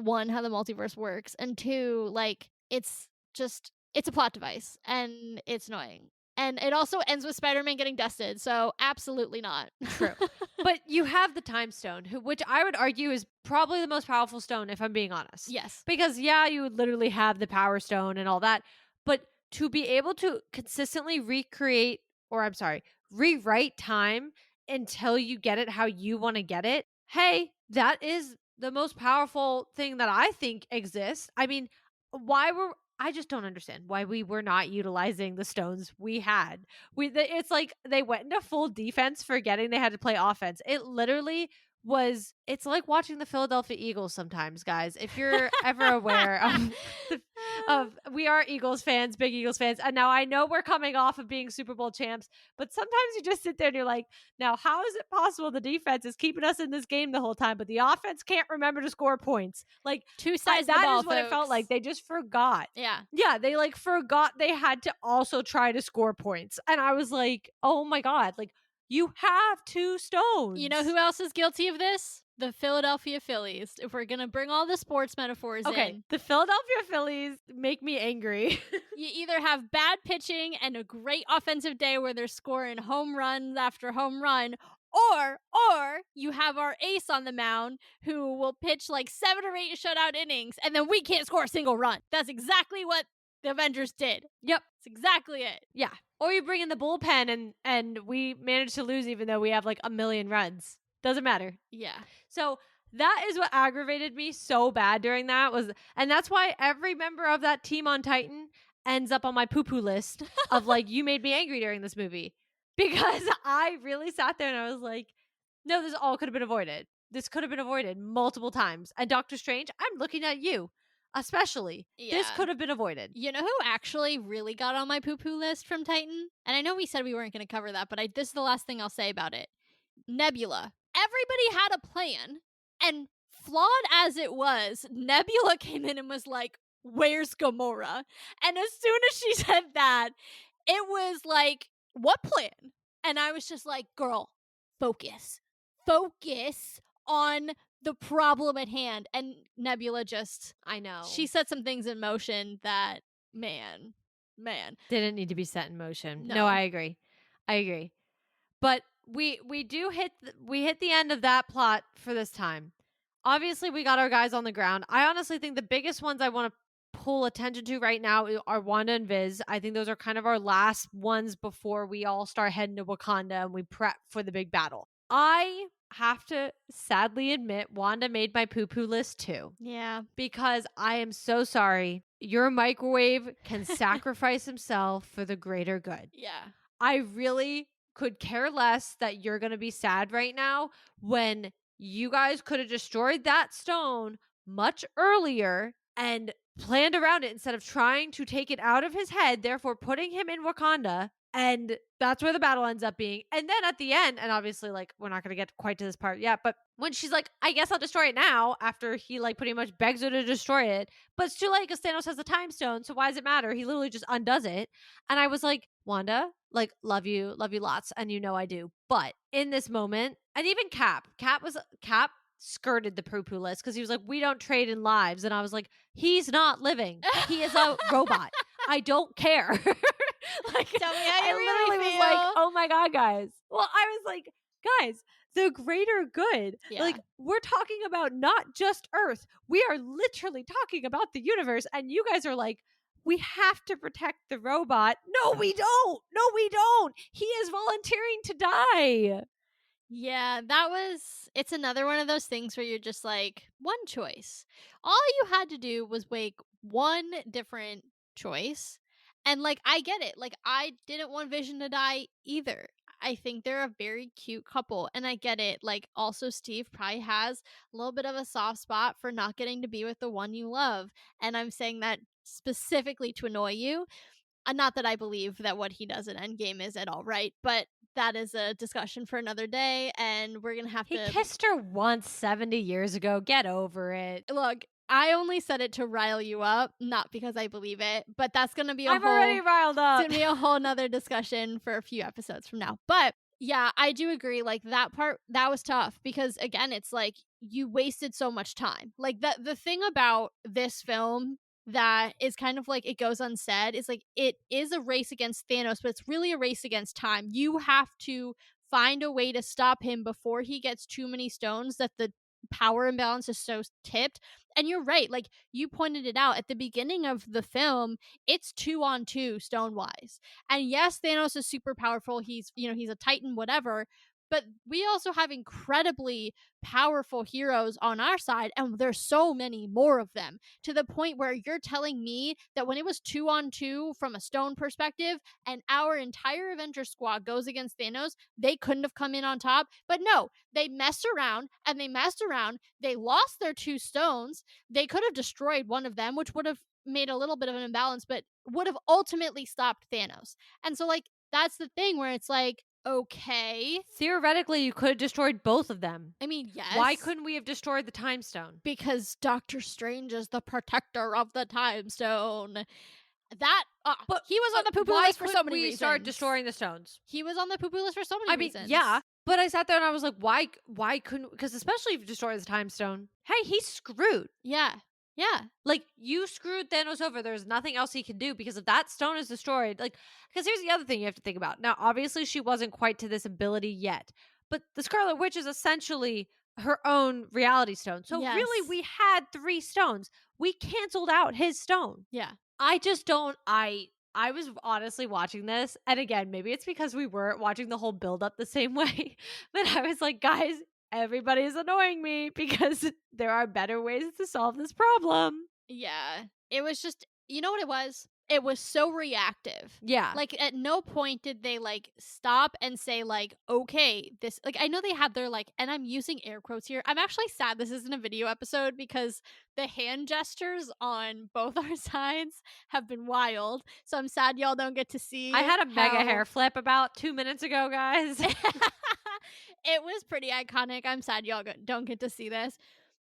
one, how the multiverse works, and two, like it's a plot device and it's annoying. And it also ends with Spider-Man getting dusted, so absolutely not. True. But you have the time stone, which I would argue is probably the most powerful stone, if I'm being honest. Yes. Because, yeah, you would literally have the power stone and all that. But to be able to consistently rewrite time until you get it how you want to get it, hey, that is the most powerful thing that I think exists. I mean, I just don't understand why we were not utilizing the stones we had. It's like they went into full defense forgetting they had to play offense. It literally was it's like watching the Philadelphia Eagles sometimes, guys. If you're ever aware of we are Eagles fans, big Eagles fans. And now I know we're coming off of being Super Bowl champs, but sometimes you just sit there and you're like, now how is it possible the defense is keeping us in this game the whole time, but the offense can't remember to score points? Like Two sides of the that ball, is what it felt like. folks. They just forgot. Yeah. Yeah, they like forgot they had to also try to score points. And I was like, oh my God, like you have two stones. You know who else is guilty of this? The Philadelphia Phillies. If we're going to bring all the sports metaphors in. The Philadelphia Phillies make me angry. You either have bad pitching and a great offensive day where they're scoring home runs after home run, or you have our ace on the mound who will pitch like 7 or 8 shutout innings and then we can't score a single run. That's exactly what the Avengers did. Yep. That's exactly it. Yeah. Or you bring in the bullpen and we manage to lose even though we have like a million runs. Doesn't matter. Yeah. So that is what aggravated me so bad during that and that's why every member of that team on Titan ends up on my poo-poo list of like, you made me angry during this movie. Because I really sat there and I was like, no, this all could have been avoided. This could have been avoided multiple times. And Doctor Strange, I'm looking at you. Especially, this could have been avoided. You know who actually really got on my poo-poo list from Titan? And I know we said we weren't going to cover that, but this is the last thing I'll say about it. Nebula. Everybody had a plan, and flawed as it was, Nebula came in and was like, where's Gamora? And as soon as she said that, it was like, what plan? And I was just like, girl, focus. Focus on the problem at hand. And Nebula just, I know. she set some things in motion that, man. Didn't need to be set in motion. No. No, I agree. But we hit the end of that plot for this time. Obviously, we got our guys on the ground. I honestly think the biggest ones I want to pull attention to right now are Wanda and Viz. I think those are kind of our last ones before we all start heading to Wakanda and we prep for the big battle. I have to sadly admit Wanda made my poo-poo list too. Yeah. Because I am so sorry. Your microwave can sacrifice himself for the greater good. Yeah. I really could care less that you're going to be sad right now when you guys could have destroyed that stone much earlier and planned around it instead of trying to take it out of his head, therefore putting him in Wakanda. And that's where the battle ends up being. And then at the end, and obviously, like, we're not going to get quite to this part yet, but when she's like, I guess I'll destroy it now, after he, like, pretty much begs her to destroy it. But it's too late because Thanos has the time stone, so why does it matter? He literally just undoes it. And I was like, Wanda, like, love you lots, and you know I do. But in this moment, and even Cap skirted the poo-poo list because he was like, we don't trade in lives. And I was like, he's not living. He is a robot. I don't care. Like, tell me how you I really literally feel. was like, oh my God, guys. Well, I was like, guys, the greater good. Yeah. Like, we're talking about not just Earth. We are literally talking about the universe. And you guys are like, we have to protect the robot. No, we don't. No, we don't. He is volunteering to die. Yeah, it's another one of those things where you're just like, one choice. All you had to do was make one different choice. And like, I get it. Like, I didn't want Vision to die either. I think they're a very cute couple, and I get it. Like, also, Steve probably has a little bit of a soft spot for not getting to be with the one you love. And I'm saying that specifically to annoy you. Not that I believe that what he does in Endgame is at all right, but that is a discussion for another day, and we're gonna have He to kissed her once 70 years ago. Get over it. look. I only said it to rile you up, not because I believe it, but that's gonna be I'm already riled up. it's gonna be a whole nother discussion for a few episodes from now. But yeah, I do agree. Like, that part, that was tough because, again, it's like you wasted so much time. Like, the thing about this film that is kind of like, it goes unsaid, is like, it is a race against Thanos, but it's really a race against time. You have to find a way to stop him before he gets too many stones that the power imbalance is so tipped. And you're right, like, you pointed it out at the beginning of the film, it's 2-on-2 stone wise. And yes, Thanos is super powerful, he's a Titan, whatever, but we also have incredibly powerful heroes on our side, and there's so many more of them, to the point where you're telling me that when it was 2-on-2 from a stone perspective and our entire Avenger squad goes against Thanos, they couldn't have come in on top. But no, they messed around and they messed around. They lost their 2 stones. They could have destroyed one of them, which would have made a little bit of an imbalance, but would have ultimately stopped Thanos. And so, like, that's the thing where it's like, okay. Theoretically, you could have destroyed both of them. I mean, Why yes, couldn't we have destroyed the time stone? because Doctor Strange is the protector of the time stone. That But he was on the poo-poo why list for so couldn't many we reasons. start destroying the stones? He was on the poo-poo list for so many I mean, reasons. yeah, but I sat there and I was like, why couldn't? Because especially if you destroy the time stone, hey, he's screwed. Yeah. Yeah. Like, you screwed Thanos over. There's nothing else he can do, because if that stone is destroyed, like, because here's the other thing you have to think about. Now, obviously, she wasn't quite to this ability yet, but the Scarlet Witch is essentially her own reality stone. So Yes. really, we had 3 stones. We canceled out his stone. Yeah. I just don't. I was honestly watching this, and again, maybe it's because we weren't watching the whole build up the same way, but I was like, guys, everybody is annoying me because there are better ways to solve this problem. Yeah. It was just, you know what it was? It was so reactive. Yeah. Like, at no point did they like stop and say like, okay, this, like, I know they had their like, and I'm using air quotes here. I'm actually sad this isn't a video episode because the hand gestures on both our sides have been wild. So I'm sad y'all don't get to see. I had a mega how- hair flip about 2 minutes ago, guys. It was pretty iconic. I'm sad y'all don't get to see this.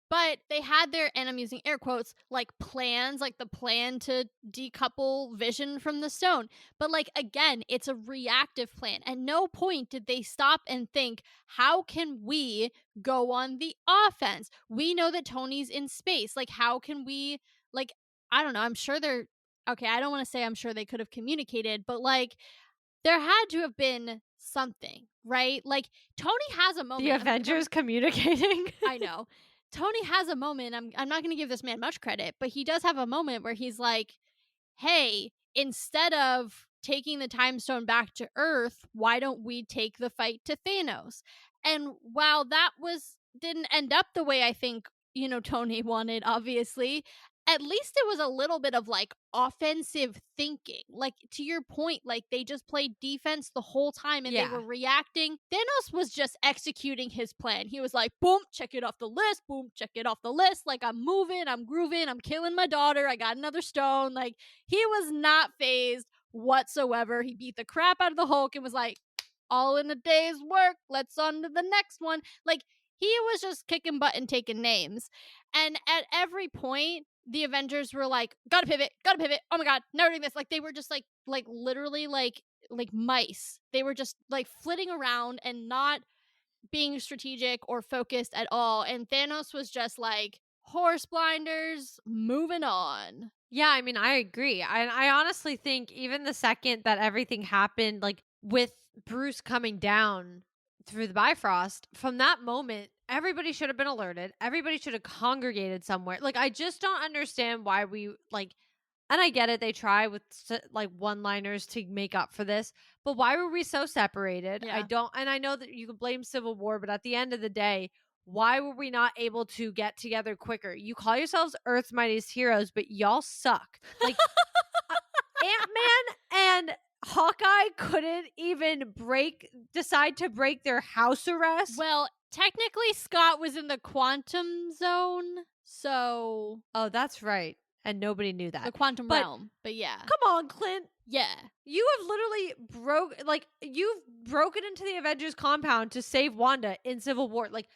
But they had their, and I'm using air quotes, like plans, like the plan to decouple Vision from the stone. But like, again, it's a reactive plan. At no point did they stop and think, how can we go on the offense? We know that Tony's in space. Like, how can we, like, I don't know. I'm sure they're, okay, I don't want to say I'm sure they could have communicated, but like, there had to have been something, right? Like, Tony has a moment. The Avengers communicating. I know. Tony has a moment. I'm not going to give this man much credit, but he does have a moment where he's like, "Hey, instead of taking the time stone back to Earth, why don't we take the fight to Thanos?" And while that didn't end up the way I think, Tony wanted, obviously, at least it was a little bit of like offensive thinking. Like, to your point, like they just played defense the whole time and they Yeah. were reacting. Thanos was just executing his plan. He was like, boom, check it off the list. Boom, check it off the list. Like, I'm moving, I'm grooving, I'm killing my daughter. I got another stone. Like, he was not phased whatsoever. He beat the crap out of the Hulk and was like, all in a day's work. Let's on to the next one. Like, he was just kicking butt and taking names. And at every point, the Avengers were like, gotta pivot. Oh my god, never doing this. Like, they were just like literally like mice. They were just like flitting around and not being strategic or focused at all. And Thanos was just like, horse blinders, moving on. Yeah, I mean, I agree. I honestly think even the second that everything happened, like with Bruce coming down through the Bifrost, from that moment, everybody should have been alerted. Everybody should have congregated somewhere. Like, I just don't understand why we, like, and I get it, they try with like one-liners to make up for this, but why were we so separated? Yeah. I don't, and I know that you can blame Civil War, but at the end of the day, why were we not able to get together quicker? You call yourselves Earth's Mightiest Heroes, but y'all suck. Like, Ant-Man and Hawkeye couldn't even decide to break their house arrest. Well, technically, Scott was in the quantum zone, so Oh, that's right. And nobody knew that. the quantum But- realm. But yeah, Come on, Clint. yeah, You have literally you've broken into the Avengers compound to save Wanda in Civil War. Like,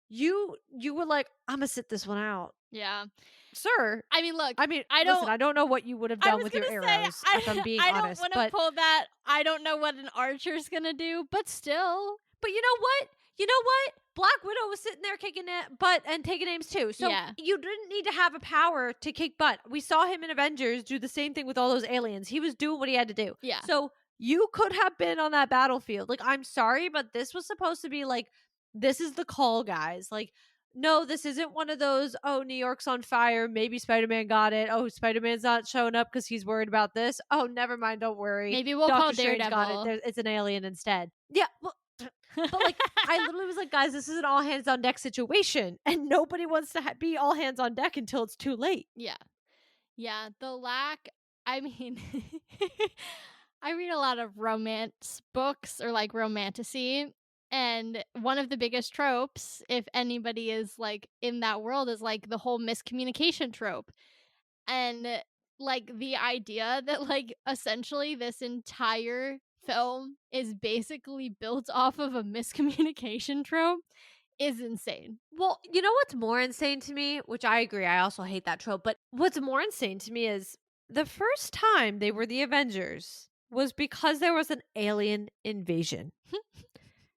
you were like, I'm gonna sit this one out. yeah. Sir. I mean, look, I mean, I don't- listen, I don't know what you would have I done was with your gonna arrows, say, if I'm being I don't honest. want to But pull that. I don't know what an archer's gonna do, but still, you know what? Black Widow was sitting there kicking butt and taking names too. So Yeah. you didn't need to have a power to kick butt. We saw him in Avengers do the same thing with all those aliens. He was doing what he had to do. yeah, So you could have been on that battlefield. Like, I'm sorry, but this was supposed to be like, this is the call, guys. Like, no, this isn't one of those, oh, New York's on fire. Maybe Spider-Man got it. Oh, Spider-Man's not showing up because he's worried about this. Oh, never mind. Don't worry. maybe we'll call Doctor Strange got Daredevil. it. It's an alien instead. Yeah. Well, but like, like, guys, this is an all hands on deck situation, and nobody wants to be all hands on deck until it's too late. Yeah. Yeah, the lack I mean, I read a lot of romance books or like romantasy, and one of the biggest tropes, if anybody is like in that world, is like the whole miscommunication trope. And like the idea that like essentially this entire film is basically built off of a miscommunication trope is insane. Well, you know what's more insane to me, which I agree, I also hate that trope, but what's more insane to me is the first time they were the Avengers was because there was an alien invasion.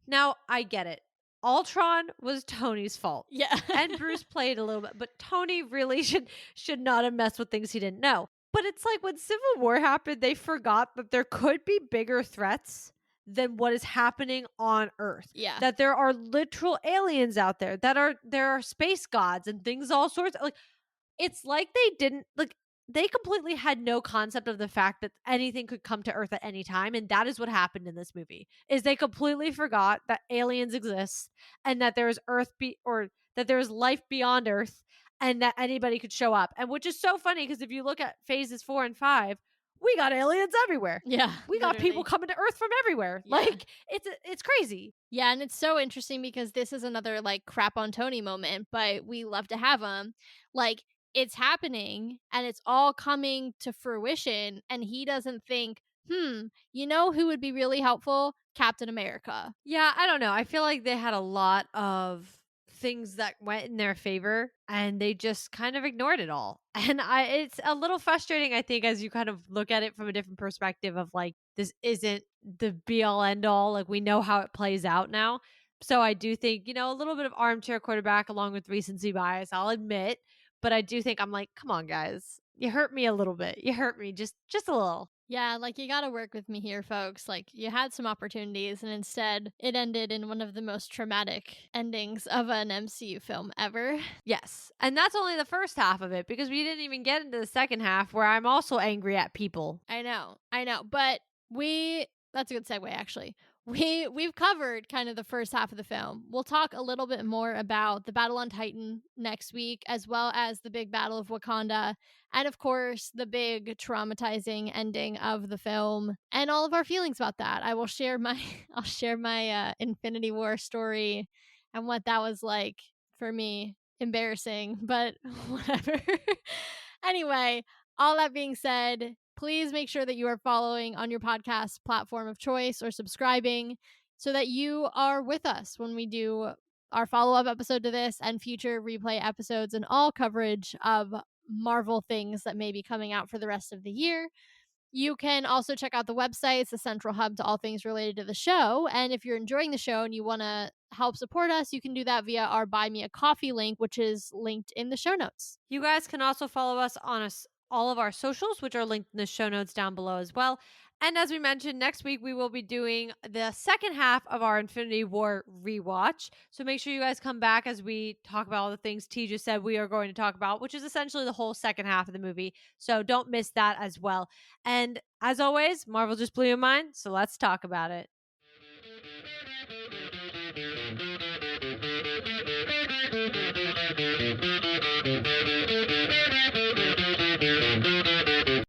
Now, I get it. Ultron was Tony's fault. Yeah. And Bruce played a little bit, but Tony really should not have messed with things he didn't know. But it's like when Civil War happened, they forgot that there could be bigger threats than what is happening on Earth. Yeah. That there are literal aliens out there, there are space gods and things all sorts like it's like they didn't like they completely had no concept of the fact that anything could come to Earth at any time, and that is what happened in this movie. Is they completely forgot that aliens exist and that there is or that there is life beyond Earth and that anybody could show up. And which is so funny because if you look at phases 4 and 5, we got aliens everywhere. Yeah. We got people literally. coming to Earth from everywhere. Yeah. Like it's crazy. Yeah, and it's so interesting because this is another like crap on Tony moment, but we love to have him. Like it's happening and it's all coming to fruition and he doesn't think, you know who would be really helpful? Captain America. Yeah, I don't know. I feel like they had a lot of things that went in their favor and they just kind of ignored it all. And it's a little frustrating, I think, as you kind of look at it from a different perspective of like, this isn't the be all end all. Like, we know how it plays out now. So I do think, a little bit of armchair quarterback along with recency bias, I'll admit. But I do think I'm like, come on, guys. You hurt me a little bit. You hurt me just a little. Yeah, like you gotta work with me here, folks. Like you had some opportunities and instead it ended in one of the most traumatic endings of an MCU film ever. Yes. And that's only the first half of it because we didn't even get into the second half where I'm also angry at people. I know. But that's a good segue actually. We've covered kind of the first half of the film. We'll talk a little bit more about the battle on Titan next week, as well as the big battle of Wakanda, and of course the big traumatizing ending of the film, and all of our feelings about that. I will share my Infinity War story and what that was like for me. Embarrassing, but whatever. Anyway, all that being said, please make sure that you are following on your podcast platform of choice or subscribing so that you are with us when we do our follow-up episode to this and future replay episodes and all coverage of Marvel things that may be coming out for the rest of the year. You can also check out the website. It's the central hub to all things related to the show. And if you're enjoying the show and you want to help support us, you can do that via our Buy Me a Coffee link, which is linked in the show notes. You guys can also follow us on all of our socials, which are linked in the show notes down below as well. And as we mentioned, next week we will be doing the second half of our Infinity War rewatch. So make sure you guys come back as we talk about all the things T just said we are going to talk about, which is essentially the whole second half of the movie. So don't miss that as well. And as always, Marvel just blew your mind, so let's talk about it.